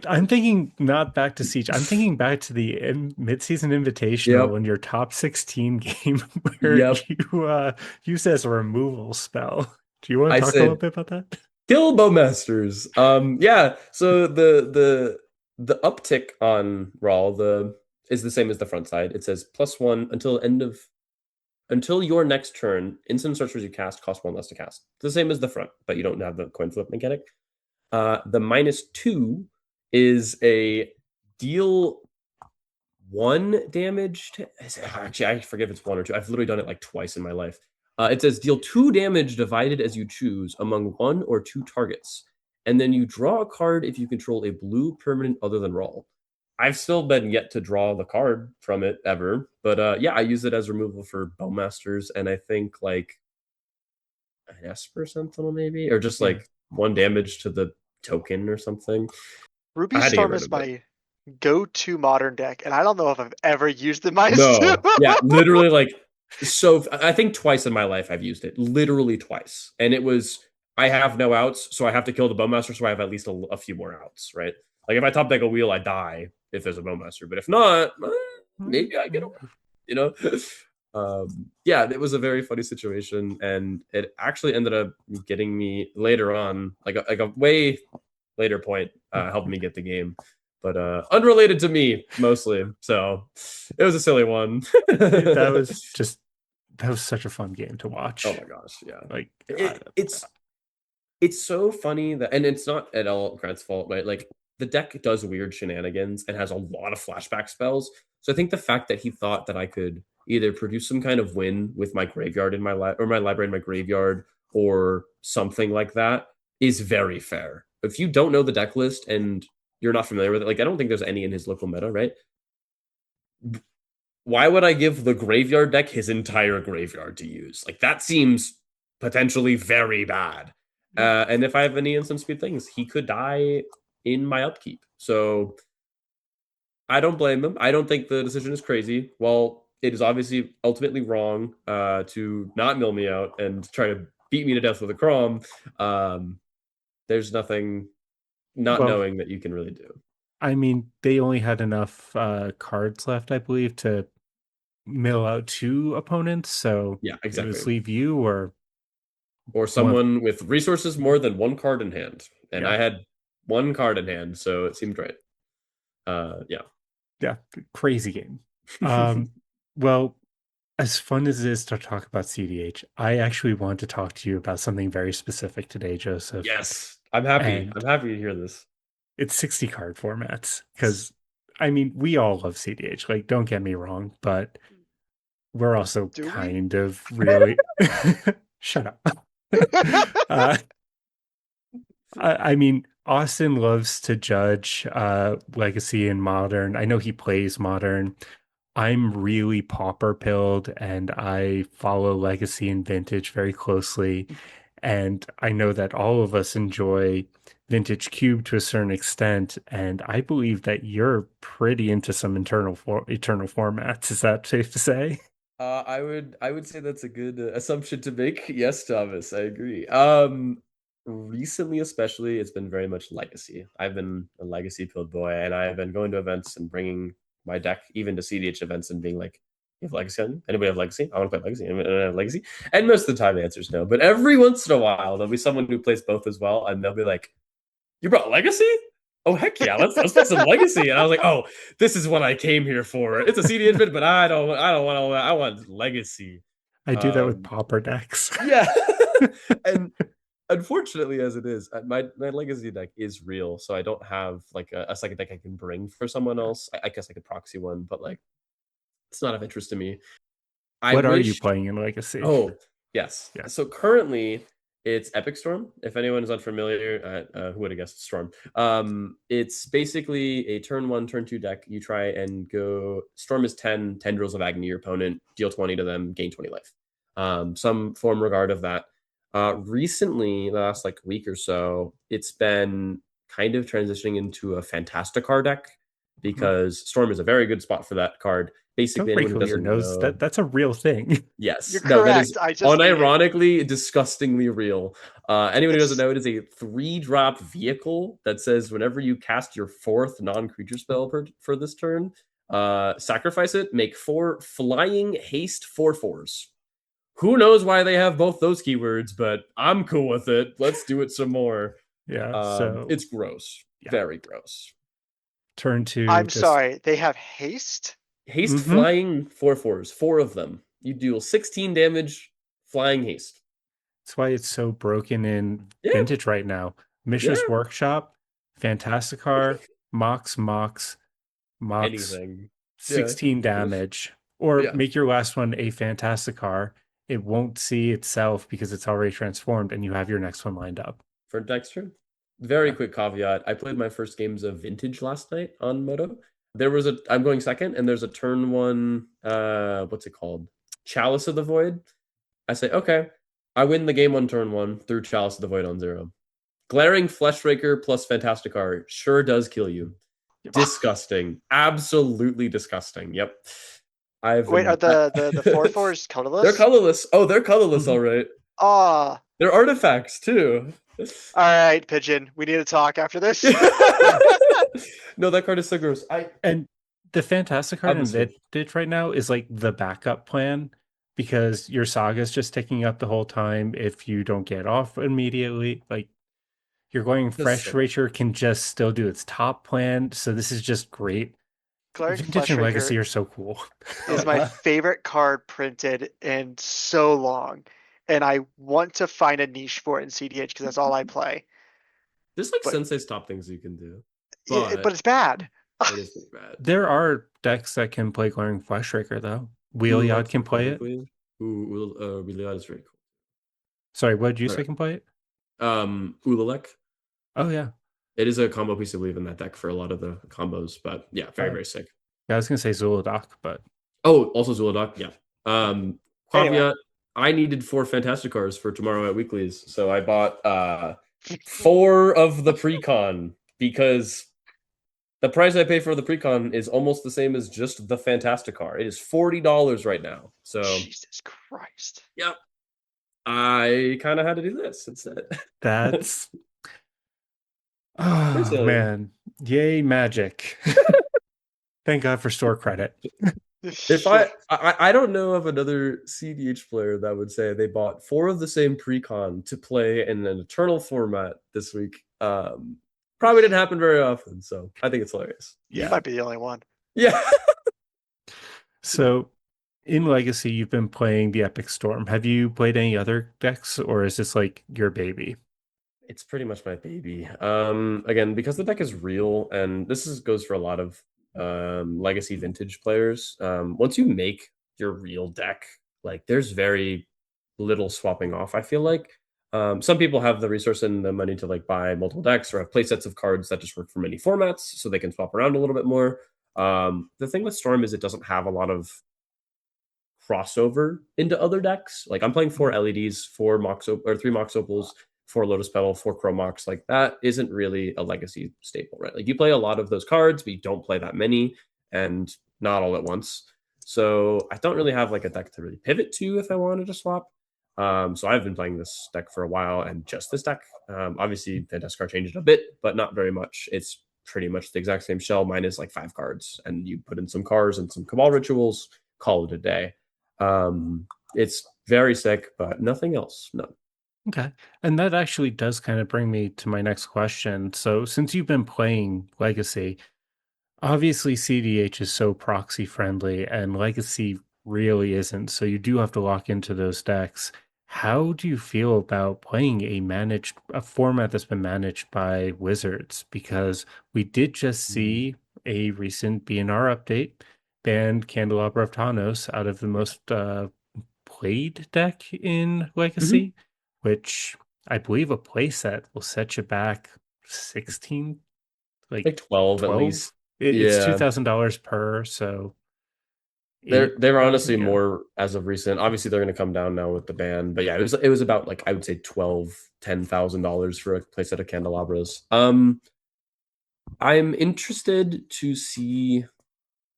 [SPEAKER 4] I'm thinking not back to Siege. I'm thinking back to the mid-season invitational
[SPEAKER 2] Yep.
[SPEAKER 4] in your top 16 game where
[SPEAKER 2] Yep.
[SPEAKER 4] you used as a removal spell. Do you want
[SPEAKER 2] I
[SPEAKER 4] to talk a little
[SPEAKER 2] said
[SPEAKER 4] bit about that?
[SPEAKER 2] kill bowmasters. Yeah. So the uptick on Raw is the same as the front side. It says +1 until your next turn. Instant sorcerers you cast cost 1 less to cast. It's the same as the front, but you don't have the coin flip mechanic. The -2 is a deal 1 damage to, actually, I forget if it's 1 or 2. I've literally done it like twice in my life. It says deal 2 damage divided as you choose among 1 or 2 targets. And then you draw a card if you control a blue permanent other than Raw. I've still been yet to draw the card from it ever. But yeah, I use it as removal for Bowmasters, and I think like an Esper Sentinel maybe? Or just
[SPEAKER 4] Yeah.
[SPEAKER 2] like 1 damage to the token or something.
[SPEAKER 3] Ruby
[SPEAKER 2] I had to get
[SPEAKER 3] Storm
[SPEAKER 2] rid
[SPEAKER 3] is
[SPEAKER 2] of it.
[SPEAKER 3] my go-to modern deck, and I don't know if I've ever used the -2.
[SPEAKER 2] No. Yeah, literally like so I think twice in my life I've used it. Literally twice. And it was I have no outs, so I have to kill the bowmaster so I have at least a few more outs, right? Like if I top deck a wheel, I die if there's a bowmaster. But if not, maybe I get away, you know? Yeah, it was a very funny situation, and it actually ended up getting me later on, like a way later point, helped me get the game. But unrelated to me mostly. So it was a silly one.
[SPEAKER 4] That was such a fun game to watch.
[SPEAKER 2] Oh my gosh, yeah.
[SPEAKER 4] Like
[SPEAKER 2] It's so funny that, and it's not at all Grant's fault, right? Like the deck does weird shenanigans and has a lot of flashback spells. So I think the fact that he thought that I could either produce some kind of win with my graveyard in my or my library in my graveyard or something like that is very fair. If you don't know the deck list and you're not familiar with it, like I don't think there's any in his local meta, right? Why would I give the graveyard deck his entire graveyard to use? Like that seems potentially very bad. And if I have any instant speed things, he could die in my upkeep. So I don't blame him. I don't think the decision is crazy. Well, it is obviously ultimately wrong to not mill me out and try to beat me to death with a Crom. There's nothing not
[SPEAKER 4] well,
[SPEAKER 2] knowing that you can really do.
[SPEAKER 4] I mean, they only had enough cards left, I believe, to mill out 2 opponents. So
[SPEAKER 2] Yeah,
[SPEAKER 4] it was
[SPEAKER 2] exactly.
[SPEAKER 4] leave you or
[SPEAKER 2] someone with resources more than 1 card in hand. And
[SPEAKER 4] Yeah.
[SPEAKER 2] I had 1 card in hand, so it seemed right.
[SPEAKER 4] Yeah, crazy game. Well, as fun as it is to talk about cEDH, I actually want to talk to you about something very specific today, Joseph.
[SPEAKER 2] Yes, I'm happy.
[SPEAKER 4] And
[SPEAKER 2] I'm happy to hear this.
[SPEAKER 4] it's 60 card formats because I mean, we all love cEDH, like don't get me wrong, but we're also
[SPEAKER 3] Do we?
[SPEAKER 4] kind of really shut up. uh, I mean, Austin loves to judge Legacy and Modern. I know he plays Modern. I'm really pauper pilled and I follow Legacy and Vintage very closely. And I know that all of us enjoy Vintage Cube to a certain extent. And I believe that you're pretty into some eternal formats. Is that safe to say?
[SPEAKER 2] I would say that's a good assumption to make. Yes, Thomas, I agree. Recently, especially, it's been very much legacy. I've been a legacy pilled boy, and I've been going to events and bringing my deck even to cEDH events and being like, "You have legacy on you? Anybody have legacy? I want to play legacy. Anybody have legacy?" And most of the time, the answer is no. But every once in a while, there'll be someone who plays both as well, and they'll be like, "You brought legacy? Oh heck yeah, let's play some legacy." And I was like, "Oh, this is what I came here for. It's a CD invent, but I don't want all that. I want legacy."
[SPEAKER 4] I do that with
[SPEAKER 2] Um,
[SPEAKER 4] pauper decks.
[SPEAKER 2] yeah, and unfortunately, as it is, my legacy deck is real, so I don't have like a second deck I can bring for someone else. I guess I could proxy one, but like it's not of interest to me. I
[SPEAKER 4] What are you
[SPEAKER 2] wish
[SPEAKER 4] playing in Legacy?
[SPEAKER 2] Oh, yes.
[SPEAKER 4] Yeah.
[SPEAKER 2] So currently it's Epic Storm. If anyone is unfamiliar, who would have guessed Storm? It's basically a turn 1, turn 2 deck. You try and go Storm is 10 tendrils of agony your opponent, deal 20 to them, gain 20 life. Some form regard of that. Recently, the last like week or so, it's been kind of transitioning into a Fantasticar deck because Storm is a very good spot for that card. Basically,
[SPEAKER 4] Don't break
[SPEAKER 2] anyone who
[SPEAKER 4] your
[SPEAKER 2] doesn't
[SPEAKER 4] nose.
[SPEAKER 2] know,
[SPEAKER 4] That's a real thing.
[SPEAKER 2] yes,
[SPEAKER 3] You're
[SPEAKER 2] no, that is
[SPEAKER 3] correct. I just mean it.
[SPEAKER 2] unironically disgustingly real. Anyone who doesn't know, it is a 3-drop vehicle that says whenever you cast your 4th non-creature spell for this turn, sacrifice it, make 4 flying haste 4/4s. Who knows why they have both those keywords, but I'm cool with it. Let's do it some more.
[SPEAKER 4] Yeah. So
[SPEAKER 2] It's gross.
[SPEAKER 4] Yeah.
[SPEAKER 2] Very gross.
[SPEAKER 4] turn to
[SPEAKER 3] I'm
[SPEAKER 4] just
[SPEAKER 3] sorry. They have haste.
[SPEAKER 2] Haste
[SPEAKER 4] Mhm.
[SPEAKER 2] flying 4/4s, 4 of them. You deal 16 damage flying haste.
[SPEAKER 4] That's why it's so broken in
[SPEAKER 2] Yeah.
[SPEAKER 4] Vintage right now. Mishra's
[SPEAKER 2] Yeah.
[SPEAKER 4] Workshop, Fantasticar, Mox,
[SPEAKER 2] Anything.
[SPEAKER 4] 16 damage. Or
[SPEAKER 2] Yeah.
[SPEAKER 4] make your last one a Fantasticar. It won't see itself because it's already transformed, and you have your next one lined up.
[SPEAKER 2] For next turn. Very
[SPEAKER 4] Yeah.
[SPEAKER 2] quick caveat. I played my first games of Vintage last night on Moto. I'm going second, and there's a turn 1, what's it called? Chalice of the Void. I say, okay. I win the game on turn 1 through Chalice of the Void on 0. Glaring Fleshraker plus Fantasticar sure does kill you. Disgusting. Absolutely disgusting. Yep.
[SPEAKER 3] Wait, are the 4/4s colorless?
[SPEAKER 2] They're colorless. Oh, they're colorless, all right.
[SPEAKER 3] Ah.
[SPEAKER 2] They're artifacts too.
[SPEAKER 3] All right, Pigeon. We need to talk after this.
[SPEAKER 2] No, that card is so gross.
[SPEAKER 4] And the Fantastic card in
[SPEAKER 2] Obviously.
[SPEAKER 4] Vintage right now is like the backup plan because your saga is just ticking up the whole time. If you don't get off immediately, like you're going Fresh
[SPEAKER 2] suck.
[SPEAKER 4] Racer can just still do its top plan. So this is just great.
[SPEAKER 3] Glaring
[SPEAKER 4] Vintage and Legacy
[SPEAKER 3] Fleshraker
[SPEAKER 4] are so cool.
[SPEAKER 3] is my favorite card printed in so long, and I want to find a niche for it in cEDH because that's all I play.
[SPEAKER 2] There's like
[SPEAKER 3] But-
[SPEAKER 2] Sensei's top things you can do.
[SPEAKER 3] Yeah, but it's bad.
[SPEAKER 2] It is pretty bad.
[SPEAKER 4] There are decks that can play Glaring Fleshraker though. Wheelyard can play it.
[SPEAKER 2] Wheelyard is very cool.
[SPEAKER 4] Sorry, what did you say
[SPEAKER 2] Right.
[SPEAKER 4] can play it?
[SPEAKER 2] Ulalek.
[SPEAKER 4] Oh yeah.
[SPEAKER 2] It is a combo piece, I believe, in that deck for a lot of the combos, but yeah, very,
[SPEAKER 4] Oh.
[SPEAKER 2] very sick.
[SPEAKER 4] Yeah, I was gonna say Zuladoc, but
[SPEAKER 2] Oh, also Zuladok, yeah. Caveat,
[SPEAKER 3] Anyway.
[SPEAKER 2] I needed 4 Fantasticars for tomorrow at Weeklies, so I bought 4 of the Precon because the price I pay for the Precon is almost the same as just the Fantasticar. It is $40 right now. So
[SPEAKER 3] Jesus Christ.
[SPEAKER 2] yeah, I kind of had to do this instead.
[SPEAKER 4] that's oh
[SPEAKER 2] silly.
[SPEAKER 4] man. Yay, magic. Thank God for store credit.
[SPEAKER 2] If I don't know of another cEDH player that would say they bought 4 of the same Precon to play in an Eternal format this week. Probably didn't happen very often, so I think it's hilarious.
[SPEAKER 3] You might be the only one.
[SPEAKER 2] Yeah.
[SPEAKER 4] So in Legacy, you've been playing the Epic Storm. Have you played any other decks, or is this like your baby?
[SPEAKER 2] It's pretty much my baby. Again, because the deck is real, and goes for a lot of Legacy Vintage players. Once you make your real deck, like there's very little swapping off. I feel like some people have the resource and the money to like buy multiple decks or have play sets of cards that just work for many formats, so they can swap around a little bit more. The thing with Storm is it doesn't have a lot of crossover into other decks. Like I'm playing 4 LEDs, 3 Mox Opals, 4 Lotus Petal, 4 Chromox. Like that isn't really a Legacy staple, right? Like you play a lot of those cards, but you don't play that many and not all at once. So I don't really have like a deck to really pivot to if I wanted to swap. So I've been playing this deck for a while and just this deck. Obviously Fantascar changed a bit, but not very much. It's pretty much the exact same shell minus like 5 cards, and you put in some cards and some Cabal rituals, call it a day. It's very sick, but nothing else. No.
[SPEAKER 4] Okay. And that actually does kind of bring me to my next question. So since you've been playing Legacy, obviously cEDH is so proxy friendly and Legacy really isn't. So you do have to lock into those decks. How do you feel about playing a format that's been managed by Wizards? Because we did just see a recent BNR update banned Candelabra of Tawnos out of the most played deck in Legacy, which I believe a playset will set you back 16,
[SPEAKER 2] like 12 at least.
[SPEAKER 4] It's $2,000 per, so
[SPEAKER 2] they're honestly more as of recent. Obviously, they're going to come down now with the ban, but yeah, it was about like I would say $10,000 for a playset of Candelabras. I'm interested to see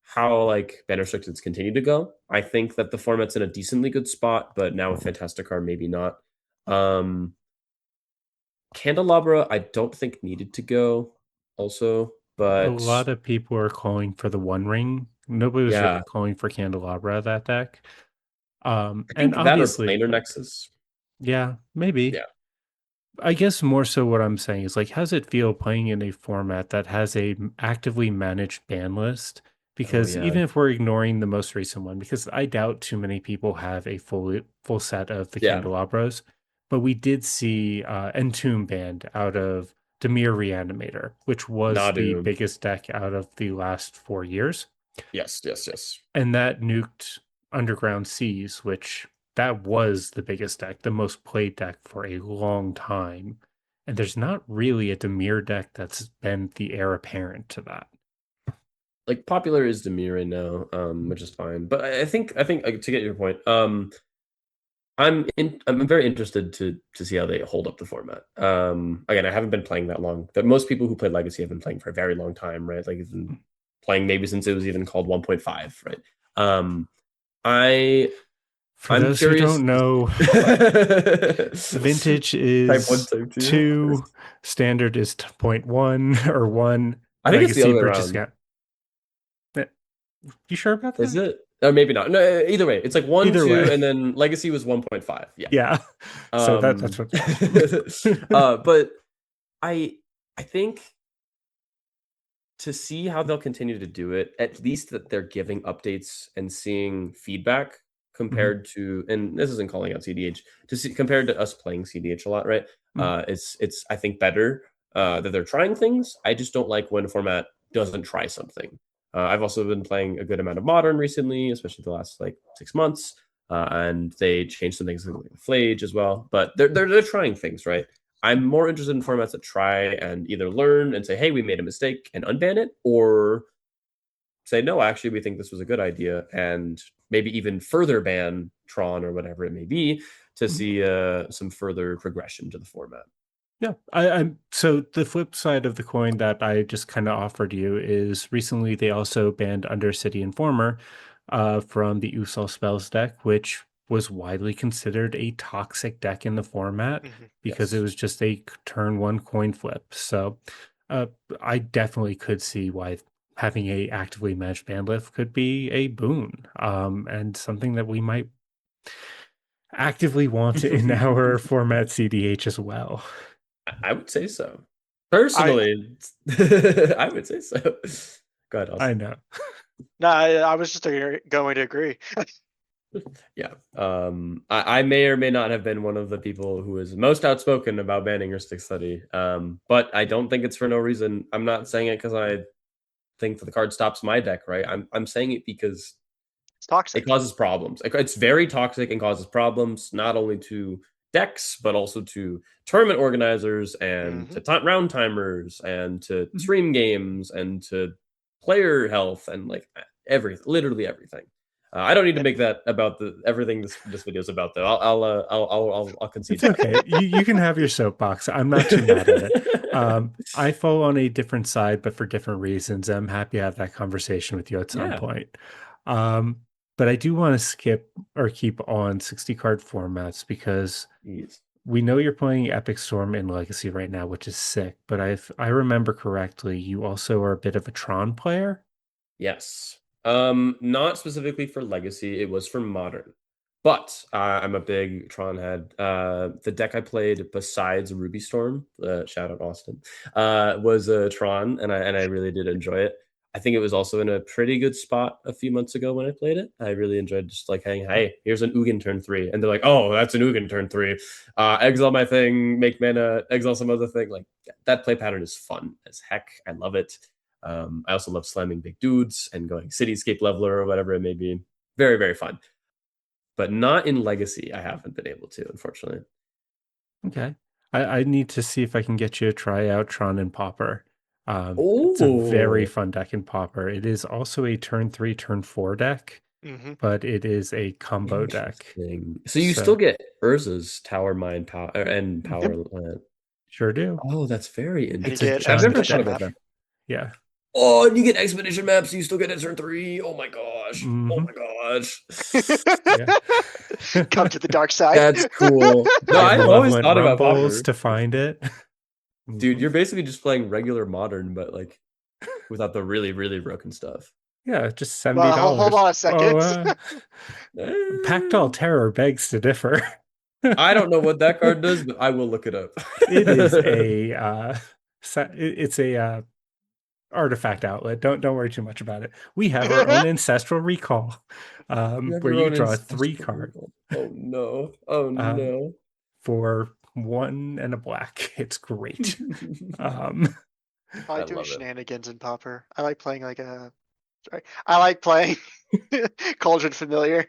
[SPEAKER 2] how like ban restrictions continue to go. I think that the format's in a decently good spot, but now with Fantastic maybe not. Candelabra, I don't think needed to go also,
[SPEAKER 4] A
[SPEAKER 2] but
[SPEAKER 4] lot of people are calling for the One Ring. Nobody was really
[SPEAKER 2] yeah,
[SPEAKER 4] calling for Candelabra that deck.
[SPEAKER 2] I
[SPEAKER 4] And
[SPEAKER 2] think that or
[SPEAKER 4] obviously,
[SPEAKER 2] Planar
[SPEAKER 4] like,
[SPEAKER 2] Nexus.
[SPEAKER 4] yeah, maybe.
[SPEAKER 2] Yeah.
[SPEAKER 4] I guess more so what I'm saying is like, how does it feel playing in a format that has a actively managed ban list?
[SPEAKER 2] Oh
[SPEAKER 4] Because
[SPEAKER 2] yeah.
[SPEAKER 4] even if we're ignoring the most recent one, because I doubt too many people have a full set of the
[SPEAKER 2] Yeah.
[SPEAKER 4] candelabras, but we did see Entomb banned out of Demir Reanimator, which was the
[SPEAKER 2] Nadu.
[SPEAKER 4] biggest deck out of the last 4 years,
[SPEAKER 2] Yes, yes, yes.
[SPEAKER 4] and that nuked Underground Seas, which that was the biggest deck, the most played deck for a long time. And there's not really a Demir deck that's been the heir apparent to that.
[SPEAKER 2] Like popular is Demir right now, which is fine. But I think to get your point, I'm very interested to see how they hold up the format. Again, I haven't been playing that long. But most people who play Legacy have been playing for a very long time, right? Like even playing maybe since it was even called 1.5, right? I
[SPEAKER 4] For
[SPEAKER 2] I'm
[SPEAKER 4] those who
[SPEAKER 2] curious.
[SPEAKER 4] don't know, Vintage
[SPEAKER 2] Type one,
[SPEAKER 4] is
[SPEAKER 2] type two.
[SPEAKER 4] 2, Standard is 0.1 or 1,
[SPEAKER 2] I think it's the
[SPEAKER 4] Legacy
[SPEAKER 2] other way
[SPEAKER 4] bridges.
[SPEAKER 2] around.
[SPEAKER 4] You sure about
[SPEAKER 2] Is
[SPEAKER 4] that?
[SPEAKER 2] it? Or maybe not. No, either way, it's like one,
[SPEAKER 4] Either
[SPEAKER 2] two,
[SPEAKER 4] way.
[SPEAKER 2] and then Legacy was 1.5. Yeah.
[SPEAKER 4] Yeah. So that's what's wrong.
[SPEAKER 2] But I think to see how they'll continue to do it, at least that they're giving updates and seeing feedback
[SPEAKER 4] Mhm.
[SPEAKER 2] compared to, and this isn't calling out cEDH, to see compared to us playing cEDH a lot, right?
[SPEAKER 4] Mhm.
[SPEAKER 2] It's I think better that they're trying things. I just don't like when a format doesn't try something. I've also been playing a good amount of Modern recently, especially the last like 6 months, and they changed some things like Flage as well. But they're trying things, right? I'm more interested in formats that try and either learn and say, hey, we made a mistake and unban it, or say, no, actually, we think this was a good idea and maybe even further ban Tron or whatever it may be to
[SPEAKER 4] Mhm.
[SPEAKER 2] see some further progression to the format.
[SPEAKER 4] Yeah, I'm so the flip side of the coin that I just kind of offered you is recently they also banned Undercity Informer from the Usal Spells deck, which was widely considered a toxic deck in the format
[SPEAKER 3] Mhm.
[SPEAKER 4] because it
[SPEAKER 2] Yes.
[SPEAKER 4] was just a turn one coin flip. So uh, I definitely could see why having a actively managed ban lift could be a boon, and something that we might actively want in our format cEDH as well.
[SPEAKER 2] I would say so.
[SPEAKER 3] I
[SPEAKER 2] Personally, I would say so. Go ahead,
[SPEAKER 4] I
[SPEAKER 2] Austin.
[SPEAKER 4] know.
[SPEAKER 3] no, I was just going to agree.
[SPEAKER 2] Yeah. I may or may not have been one of the people who is most outspoken about banning Ristic Study. But I don't think it's for no reason. I'm not saying it because I think that the card stops my deck, right? I'm saying it because
[SPEAKER 3] It's
[SPEAKER 2] it
[SPEAKER 3] toxic.
[SPEAKER 2] causes problems. It's very toxic and causes problems not only to decks but also to tournament organizers and
[SPEAKER 3] Hmm.
[SPEAKER 2] to round timers and to
[SPEAKER 4] Mhm.
[SPEAKER 2] stream games and to player health and like literally everything. I don't need to make that about the everything this video is about though. I'll concede
[SPEAKER 4] It's okay. You can have your soapbox. I'm not too mad at it.
[SPEAKER 2] that.
[SPEAKER 4] I fall on a different side, but for different reasons. I'm happy to have that conversation with you at some
[SPEAKER 2] Yeah.
[SPEAKER 4] point. Um, but I do want to skip or keep on 60 card formats because
[SPEAKER 2] Jeez.
[SPEAKER 4] we know you're playing Epic Storm in Legacy right now, which is sick. But if I remember correctly, you also are a bit of a Tron player.
[SPEAKER 2] Yes. Not specifically for Legacy. It was for Modern. But I'm a big Tron head. The deck I played besides Ruby Storm, shout out Austin, was Tron, and I really did enjoy it. I think it was also in a pretty good spot a few months ago when I played it. I really enjoyed just like, hey, here's an Ugin turn 3, and they're like, oh, that's an Ugin turn 3. Exile my thing, make mana, exile some other thing. Like that play pattern is fun as heck. I love it. I also love slamming big dudes and going cityscape leveler or whatever it may be. Very, very fun. But not in Legacy. I haven't been able to, unfortunately.
[SPEAKER 4] Okay. I need to see if I can get you to try out Tron and Pauper. It's a very
[SPEAKER 2] Oh,
[SPEAKER 4] fun deck in Pauper. It is also a turn 3, turn 4 deck,
[SPEAKER 3] Hmm.
[SPEAKER 4] but it is a combo deck.
[SPEAKER 2] interesting. So you still
[SPEAKER 4] So,
[SPEAKER 2] get Urza's Tower Mine power and
[SPEAKER 4] yep,
[SPEAKER 2] Power.
[SPEAKER 4] sure do.
[SPEAKER 2] Oh, that's very
[SPEAKER 3] And you
[SPEAKER 4] It's a
[SPEAKER 2] interesting.
[SPEAKER 3] get
[SPEAKER 2] I've never
[SPEAKER 4] junk
[SPEAKER 3] Expedition
[SPEAKER 2] thought about
[SPEAKER 4] deck.
[SPEAKER 3] buff.
[SPEAKER 2] that.
[SPEAKER 4] Yeah.
[SPEAKER 2] Oh, and you get expedition maps, so you still get it turn 3. Oh my gosh. Oh
[SPEAKER 4] Hmm.
[SPEAKER 2] my gosh.
[SPEAKER 4] Yeah.
[SPEAKER 3] Come to the dark side.
[SPEAKER 2] That's cool. No,
[SPEAKER 4] Get
[SPEAKER 2] I've always
[SPEAKER 4] malevolent
[SPEAKER 2] thought about
[SPEAKER 4] rumbles
[SPEAKER 2] Pauper.
[SPEAKER 4] to find it.
[SPEAKER 2] Dude,
[SPEAKER 4] Mhm.
[SPEAKER 2] you're basically just playing regular modern, but like without the really, really broken stuff.
[SPEAKER 4] Yeah, just
[SPEAKER 3] Well, hold
[SPEAKER 4] $70.
[SPEAKER 3] on a second.
[SPEAKER 4] Oh, Pactol
[SPEAKER 2] Eh,
[SPEAKER 4] Terror begs to differ.
[SPEAKER 2] I don't know what that card does, but I will look it up.
[SPEAKER 4] It is a it's a artifact outlet. Don't worry too much about it. We have our own ancestral recall,
[SPEAKER 2] You have
[SPEAKER 4] where
[SPEAKER 2] your
[SPEAKER 4] you
[SPEAKER 2] own
[SPEAKER 4] draw a 3
[SPEAKER 2] ancestral
[SPEAKER 4] card
[SPEAKER 2] recall. Oh no. Oh
[SPEAKER 4] um,
[SPEAKER 2] no.
[SPEAKER 4] for 1 and a black. It's great. Um,
[SPEAKER 3] I
[SPEAKER 2] I
[SPEAKER 3] like doing
[SPEAKER 2] love it.
[SPEAKER 3] shenanigans in Pauper. I like playing like a. Sorry. I like playing Cauldron Familiar.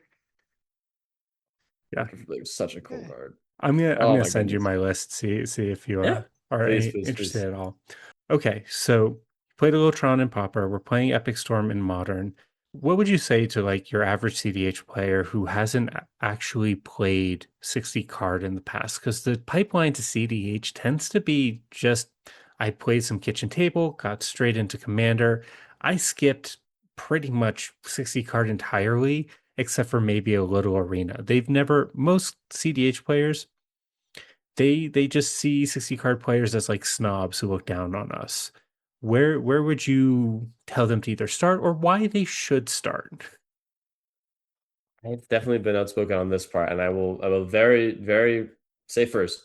[SPEAKER 4] yeah,
[SPEAKER 2] It's such a cool
[SPEAKER 3] Yeah.
[SPEAKER 2] card.
[SPEAKER 4] I'm
[SPEAKER 2] Oh
[SPEAKER 4] gonna
[SPEAKER 2] my
[SPEAKER 4] send you
[SPEAKER 2] goodness.
[SPEAKER 4] my list. See if you
[SPEAKER 2] Yeah.
[SPEAKER 4] are
[SPEAKER 2] Please, please,
[SPEAKER 4] interested
[SPEAKER 2] please.
[SPEAKER 4] at all. Okay, so played a little Tron and Pauper. We're playing Epic Storm in Modern. What would you say to like your average CDH player who hasn't actually played 60 card in the past? Because the pipeline to CDH tends to be just I played some kitchen table, got straight into Commander. I skipped pretty much 60 card entirely, except for maybe a little arena. They've never most CDH players they just see 60 card players as like snobs who look down on us. Where would you tell them to either start or why they should start?
[SPEAKER 2] I've definitely been outspoken on this part, and I will very, very say first,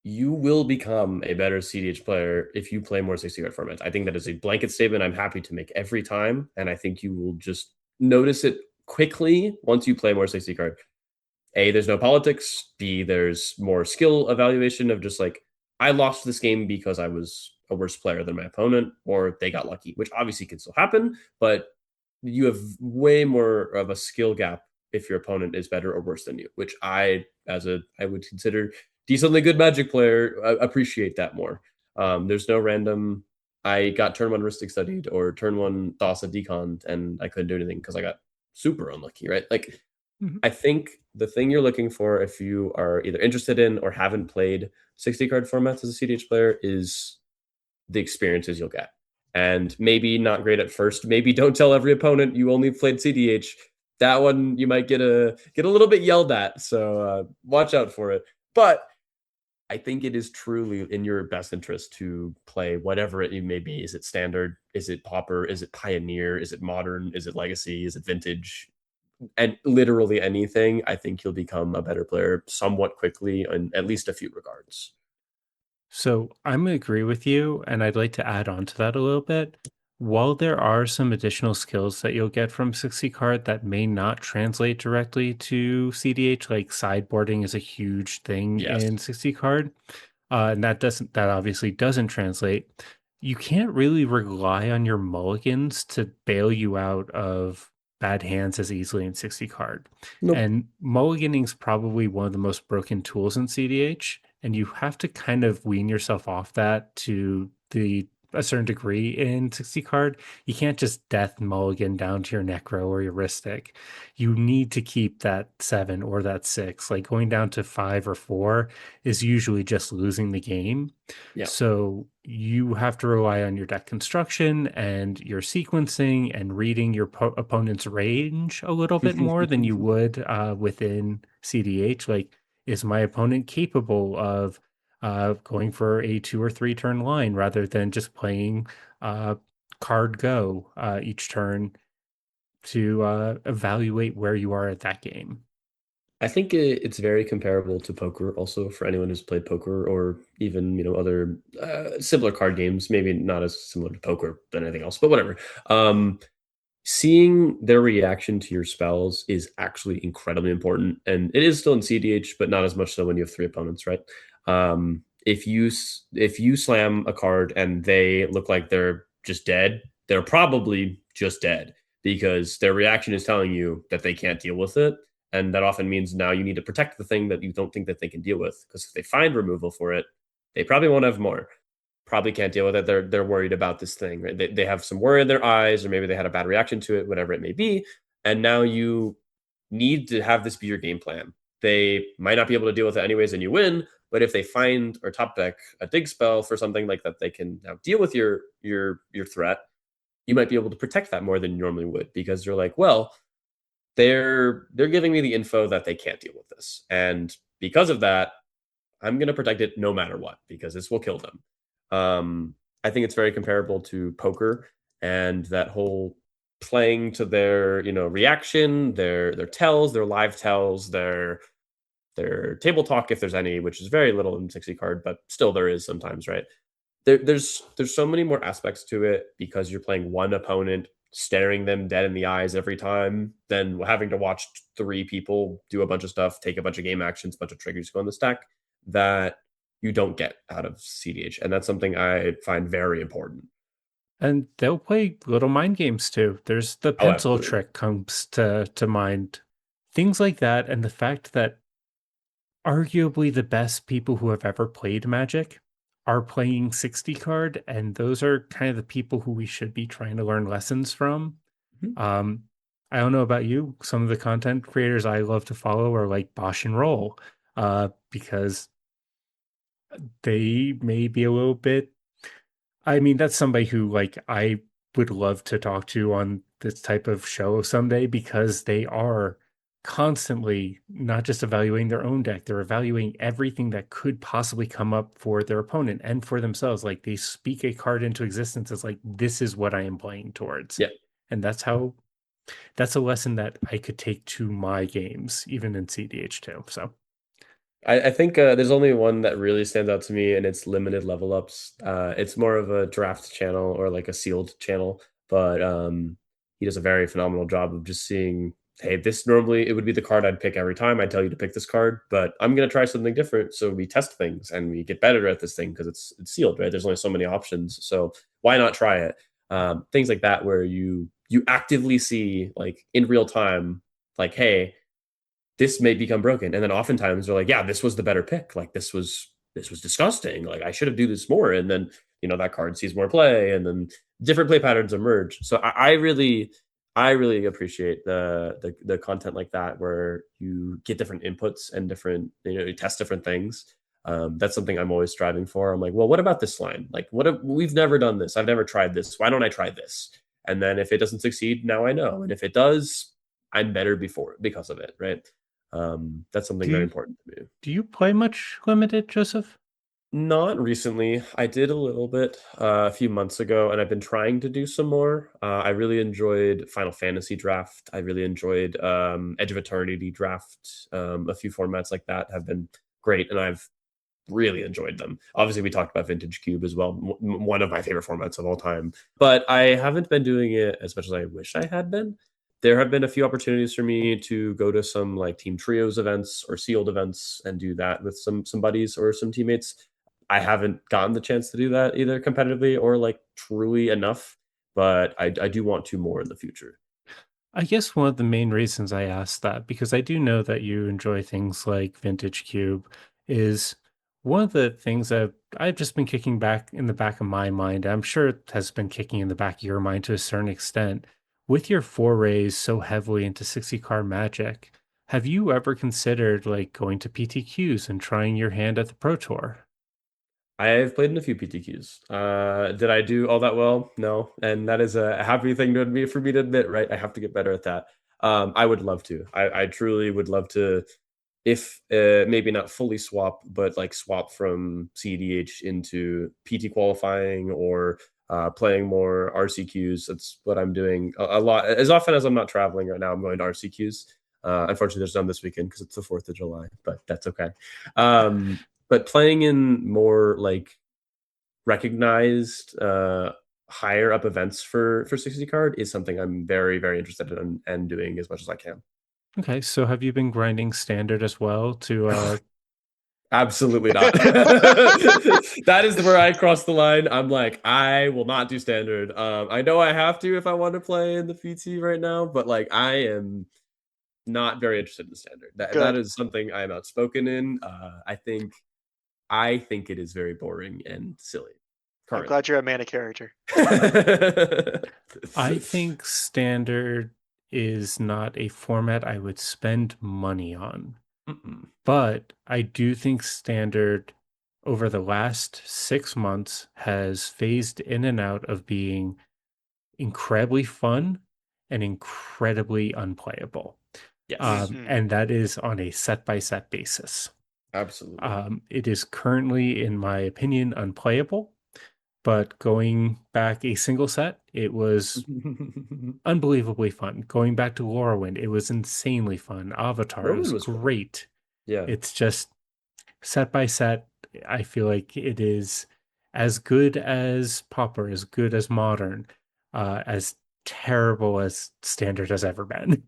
[SPEAKER 2] you will become a better CDH player if you play more 60 card formats. I think that is a blanket statement I'm happy to make every time, and I think you will just notice it quickly once you play more 60 card. A, there's no politics. B, there's more skill evaluation of just like, I lost this game because I was a worse player than my opponent, or they got lucky, which obviously can still happen, but you have way more of a skill gap if your opponent is better or worse than you, which I would consider decently good Magic player, appreciate that more. There's no random, I got turn 1 Ristic Studied or turn 1 Thassa Decon and I couldn't do anything because I got super unlucky, right? Like,
[SPEAKER 4] Mhm.
[SPEAKER 2] I think the thing you're looking for if you are either interested in or haven't played 60 card formats as a CDH player is the experiences you'll get. And maybe not great at first. Maybe don't tell every opponent you only played cEDH. That one you might get a little bit yelled at. So watch out for it. But I think it is truly in your best interest to play whatever it may be. Is it standard? Is it Pauper? Is it Pioneer? Is it Modern? Is it Legacy? Is it Vintage? And literally anything, I think you'll become a better player somewhat quickly in at least a few regards.
[SPEAKER 4] So I'm gonna agree with you, and I'd like to add on to that a little bit. While there are some additional skills that you'll get from 60 card that may not translate directly to CDH, like sideboarding is a huge thing
[SPEAKER 2] Yes.
[SPEAKER 4] in 60 card, and that obviously doesn't translate. You can't really rely on your mulligans to bail you out of bad hands as easily in 60 card.
[SPEAKER 2] Nope.
[SPEAKER 4] And mulliganing's probably one of the most broken tools in CDH, and you have to kind of wean yourself off that to a certain degree in 60 card. You can't just death mulligan down to your necro or your Ristic. You need to keep that 7 or that 6. Like going down to 5 or 4 is usually just losing the game.
[SPEAKER 2] Yeah.
[SPEAKER 4] So you have to rely on your deck construction and your sequencing and reading your opponent's range a little bit more than you would within CDH. Like, is my opponent capable of going for a 2 or 3 turn line rather than just playing uh, card go each turn to evaluate where you are at that game?
[SPEAKER 2] I think it's very comparable to poker also for anyone who's played poker or even, other similar card games, maybe not as similar to poker than anything else, but whatever. Seeing their reaction to your spells is actually incredibly important, and it is still in cEDH, but not as much so when you have 3 opponents, right? If you slam a card and they look like they're just dead, they're probably just dead because their reaction is telling you that they can't deal with it, and that often means now you need to protect the thing that you don't think that they can deal with, because if they find removal for it, they probably won't have more, probably can't deal with it. They're worried about this thing, right? They have some worry in their eyes, or maybe they had a bad reaction to it, whatever it may be. And now you need to have this be your game plan. they might not be able to deal with it anyways, and you win. But if they find or top deck a dig spell for something like that, they can now deal with your threat. You might be able to protect that more than you normally would, because you're like, well, they're giving me the info that they can't deal with this, and because of that, I'm going to protect it no matter what, because this will kill them. I think it's very comparable to poker and that whole playing to their reaction, their tells, their live tells, their table talk, if there's any, which is very little in 60 card, but still there is sometimes, right? There's so many more aspects to it, because you're playing one opponent, staring them dead in the eyes every time, than having to watch 3 people do a bunch of stuff, take a bunch of game actions, bunch of triggers go in the stack, that you don't get out of cEDH. And that's something I find very important.
[SPEAKER 4] And they'll play little mind games too. There's the pencil
[SPEAKER 2] absolutely.
[SPEAKER 4] trick comes to mind. Things like that, and the fact that arguably the best people who have ever played Magic are playing 60 card, and those are kind of the people who we should be trying to learn lessons from.
[SPEAKER 2] Mhm.
[SPEAKER 4] I don't know about you. Some of the content creators I love to follow are like Bosch and Roll, because they may be a little bit. I mean, that's somebody who like I would love to talk to on this type of show someday, because they are constantly not just evaluating their own deck, they're evaluating everything that could possibly come up for their opponent and for themselves. Like they speak a card into existence as like, this is what I am playing towards.
[SPEAKER 2] Yeah.
[SPEAKER 4] And that's a lesson that I could take to my games, even in cEDH too. So
[SPEAKER 2] I think there's only one that really stands out to me, and it's limited level ups. It's more of a draft channel or like a sealed channel, but he does a very phenomenal job of just seeing, hey, this normally it would be the card I'd pick every time. I tell you to pick this card, but I'm gonna try something different. So we test things and we get better at this thing because it's sealed, right? There's only so many options, so why not try it? Things like that, where you actively see like in real time, like, hey, this may become broken. And then oftentimes they're like, yeah, this was the better pick. Like this was disgusting. Like I should have do this more. And then, that card sees more play, and then different play patterns emerge. So I really appreciate the content like that, where you get different inputs and different, you test different things. That's something I'm always striving for. I'm like, well, what about this line? Like, what if we've never done this? I've never tried this. Why don't I try this? And then if it doesn't succeed, now I know. And if it does, I'm better because of it, right? That's something
[SPEAKER 4] do
[SPEAKER 2] very
[SPEAKER 4] you
[SPEAKER 2] important to me.
[SPEAKER 4] do you play much limited, Joseph?
[SPEAKER 2] Not recently. I did a little bit a few months ago, and I've been trying to do some more. I really enjoyed Final Fantasy Draft. I really enjoyed Edge of Eternity Draft. A few formats like that have been great, and I've really enjoyed them. Obviously, we talked about Vintage Cube as well, one of my favorite formats of all time. But I haven't been doing it as much as I wish I had been. There have been a few opportunities for me to go to some like team trios events or sealed events and do that with some buddies or some teammates. I haven't gotten the chance to do that either competitively or like truly enough, but I do want to more in the future.
[SPEAKER 4] I guess one of the main reasons I asked that, because I do know that you enjoy things like Vintage Cube, is one of the things that I've just been kicking back in the back of my mind. I'm sure it has been kicking in the back of your mind to a certain extent. With your forays so heavily into 60 card magic, have you ever considered like going to PTQs and trying your hand at the Pro Tour?
[SPEAKER 2] I've played in a few PTQs. Did I do all that well? No, and that is a happy thing for me to admit. Right, I have to get better at that. I would love to. I truly would love to, if maybe not fully swap, but like swap from cEDH into PT qualifying, or playing more RCQs. That's what I'm doing a lot. As often as I'm not traveling right now, I'm going to RCQs. Unfortunately, there's none this weekend because it's the 4th of July, but that's okay. But playing in more like recognized higher up events for 60 card is something I'm very, very interested in and doing as much as I can.
[SPEAKER 4] Okay, so have you been grinding standard as well to
[SPEAKER 2] Absolutely not. That is where I cross the line. I'm like, I will not do standard. I know I have to if I want to play in the PT right now, but like I am not very interested in standard. That
[SPEAKER 3] Good.
[SPEAKER 2] is something I'm outspoken in. I think it is very boring and silly
[SPEAKER 3] I'm
[SPEAKER 2] currently.
[SPEAKER 3] glad you're a mana character.
[SPEAKER 4] I think standard is not a format I would spend money on. But I do think Standard over the last 6 months has phased in and out of being incredibly fun and incredibly unplayable.
[SPEAKER 2] Yes,
[SPEAKER 4] And that is on a set by set basis.
[SPEAKER 2] absolutely.
[SPEAKER 4] It is currently, in my opinion, unplayable, but going back a single set, it was unbelievably fun. Going back to Lorwyn, it was insanely fun. Avatar, it
[SPEAKER 2] Roman
[SPEAKER 4] was
[SPEAKER 2] was fun.
[SPEAKER 4] great.
[SPEAKER 2] Yeah.
[SPEAKER 4] It's just set by set, I feel like it is as good as Pauper, as good as Modern, as terrible as Standard has ever been.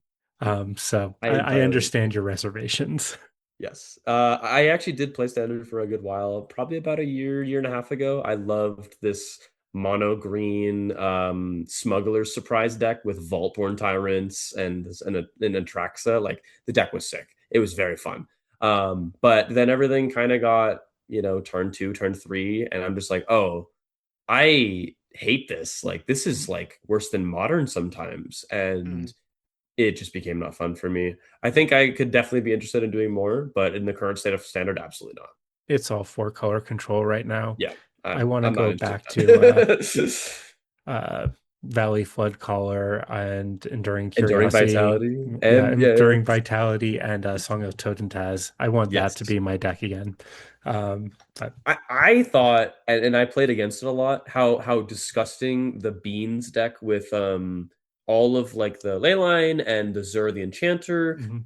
[SPEAKER 4] So
[SPEAKER 2] I
[SPEAKER 4] I
[SPEAKER 2] entirely
[SPEAKER 4] understand
[SPEAKER 2] agree.
[SPEAKER 4] your reservations.
[SPEAKER 2] Yes. I actually did play Standard for a good while, probably about a year and a half ago. I loved this mono green smuggler's surprise deck with Vaultborn Tyrants and an Atraxa. Like the deck was sick. It was very fun. But then everything kind of got, turn two, turn three, and I'm just like, oh, I hate this. Like this is like worse than modern sometimes. And
[SPEAKER 3] Mm.
[SPEAKER 2] it just became not fun for me. I think I could definitely be interested in doing more, but in the current state of Standard, absolutely not.
[SPEAKER 4] It's all four color control right now.
[SPEAKER 2] Yeah,
[SPEAKER 4] I
[SPEAKER 2] I'm
[SPEAKER 4] want to
[SPEAKER 2] I'm not
[SPEAKER 4] go
[SPEAKER 2] interested
[SPEAKER 4] back
[SPEAKER 2] in
[SPEAKER 4] to
[SPEAKER 2] that.
[SPEAKER 4] Valley Flood Caller and Enduring
[SPEAKER 2] Enduring
[SPEAKER 4] Curiosity.
[SPEAKER 2] Vitality,
[SPEAKER 4] Yeah,
[SPEAKER 2] and yeah,
[SPEAKER 4] Enduring Vitality and Song of Toad and Taz. I want that to
[SPEAKER 2] yes.
[SPEAKER 4] be my deck again. But
[SPEAKER 2] I thought, and I played against it a lot, how disgusting the Beans deck with all of like the Leyline and the Zur the Enchanter,
[SPEAKER 4] mhm.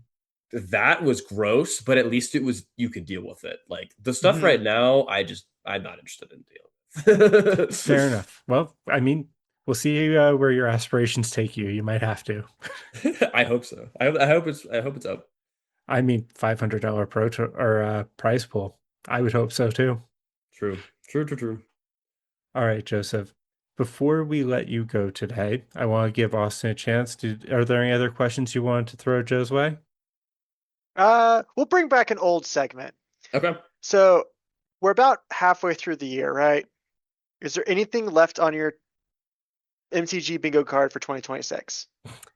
[SPEAKER 2] that was gross, but at least it was you could deal with it. Like the stuff right now, I'm not interested in dealing
[SPEAKER 4] Fair
[SPEAKER 2] with.
[SPEAKER 4] enough. Well, I mean, we'll see where your aspirations take you. You might have to.
[SPEAKER 2] I hope so. I hope it's up.
[SPEAKER 4] I mean, $500 or prize pool. I would hope so too.
[SPEAKER 2] True. True, true, true.
[SPEAKER 4] All right, Joseph. Before we let you go today, I want to give Austin a chance. Are there any other questions you wanted to throw Joe's way?
[SPEAKER 3] We'll bring back an old segment.
[SPEAKER 2] Okay.
[SPEAKER 3] So we're about halfway through the year, right? Is there anything left on your MTG bingo card for 2026?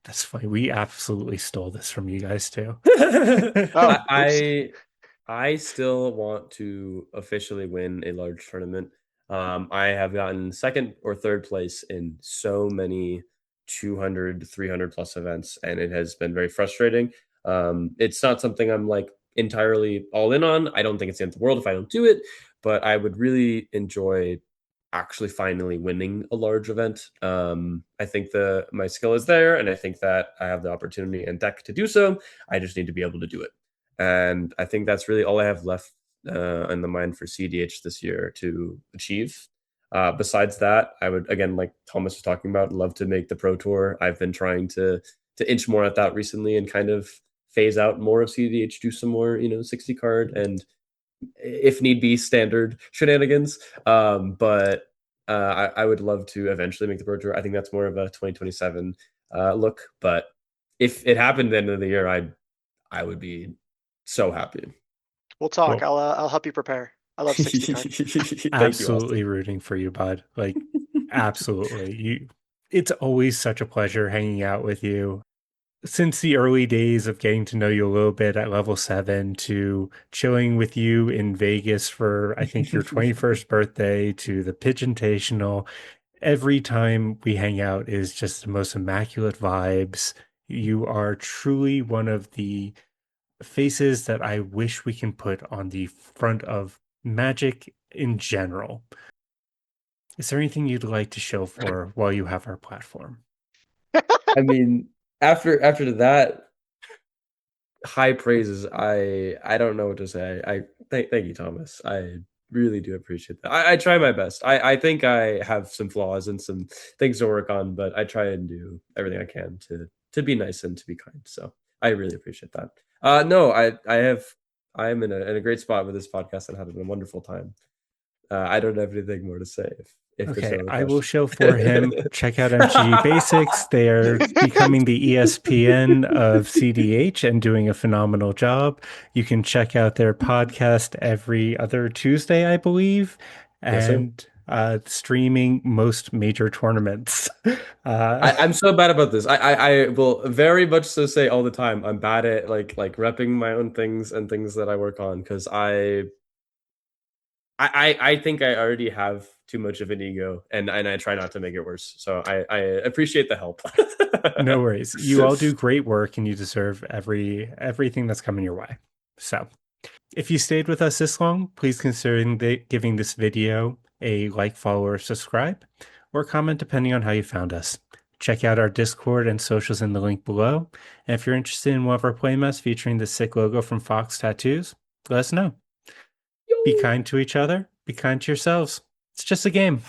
[SPEAKER 4] That's funny. We absolutely stole this from you guys too.
[SPEAKER 3] Oh, oops.
[SPEAKER 2] I still want to officially win a large tournament. I have gotten second or third place in so many 200, 300 plus events, and it has been very frustrating. It's not something I'm like entirely all in on. I don't think it's the end of the world if I don't do it, but I would really enjoy actually finally winning a large event. I think my skill is there, and I think that I have the opportunity and deck to do so. I just need to be able to do it. And I think that's really all I have left in the mind for cEDH this year to achieve. Besides that, I would again, like Thomas was talking about, love to make the Pro Tour. I've been trying to inch more at that recently and kind of phase out more of cEDH, do some more 60 card and if need be standard shenanigans. But I would love to eventually make the Pro Tour. I think that's more of a 2027 look. But if it happened at the end of the year, I would be so happy.
[SPEAKER 3] We'll talk.
[SPEAKER 4] Well,
[SPEAKER 3] I'll help you prepare. I love 60 card.
[SPEAKER 2] Thank you,
[SPEAKER 4] absolutely
[SPEAKER 2] Austin.
[SPEAKER 4] rooting for you, bud. Like, absolutely. It's always such a pleasure hanging out with you. Since the early days of getting to know you a little bit at level 7 to chilling with you in Vegas for, I think, your 21st birthday to the Pigeontational, every time we hang out is just the most immaculate vibes. You are truly one of the faces that I wish we can put on the front of Magic in general. Is there anything you'd like to show for while you have our platform?
[SPEAKER 2] I mean, after that high praises, I don't know what to say. I thank you, Thomas. I really do appreciate that. I try my best. I think I have some flaws and some things to work on, but I try and do everything I can to be nice and to be kind. So I really appreciate that. No, I'm in a great spot with this podcast and having a wonderful time. I don't have anything more to say if there's no
[SPEAKER 4] Okay,
[SPEAKER 2] other
[SPEAKER 4] I will
[SPEAKER 2] questions.
[SPEAKER 4] show for him. Check out MTG Basics. They are becoming the ESPN of cEDH and doing a phenomenal job. You can check out their podcast every other Tuesday, I believe.
[SPEAKER 2] Yes, sir.
[SPEAKER 4] And streaming most major tournaments.
[SPEAKER 2] I'm so bad about this. I will very much so say all the time I'm bad at like repping my own things and things that I work on because I think I already have too much of an ego and I try not to make it worse. So I appreciate the help.
[SPEAKER 4] No worries. You all do great work and you deserve everything that's coming your way. So if you stayed with us this long, please consider giving this video a like, follow, or subscribe, or comment depending on how you found us. Check out our Discord and socials in the link below. And if you're interested in one of our playmats featuring the sick logo from Fox Tattoos, let us know. Be kind to each other. Be kind to yourselves. It's just a game.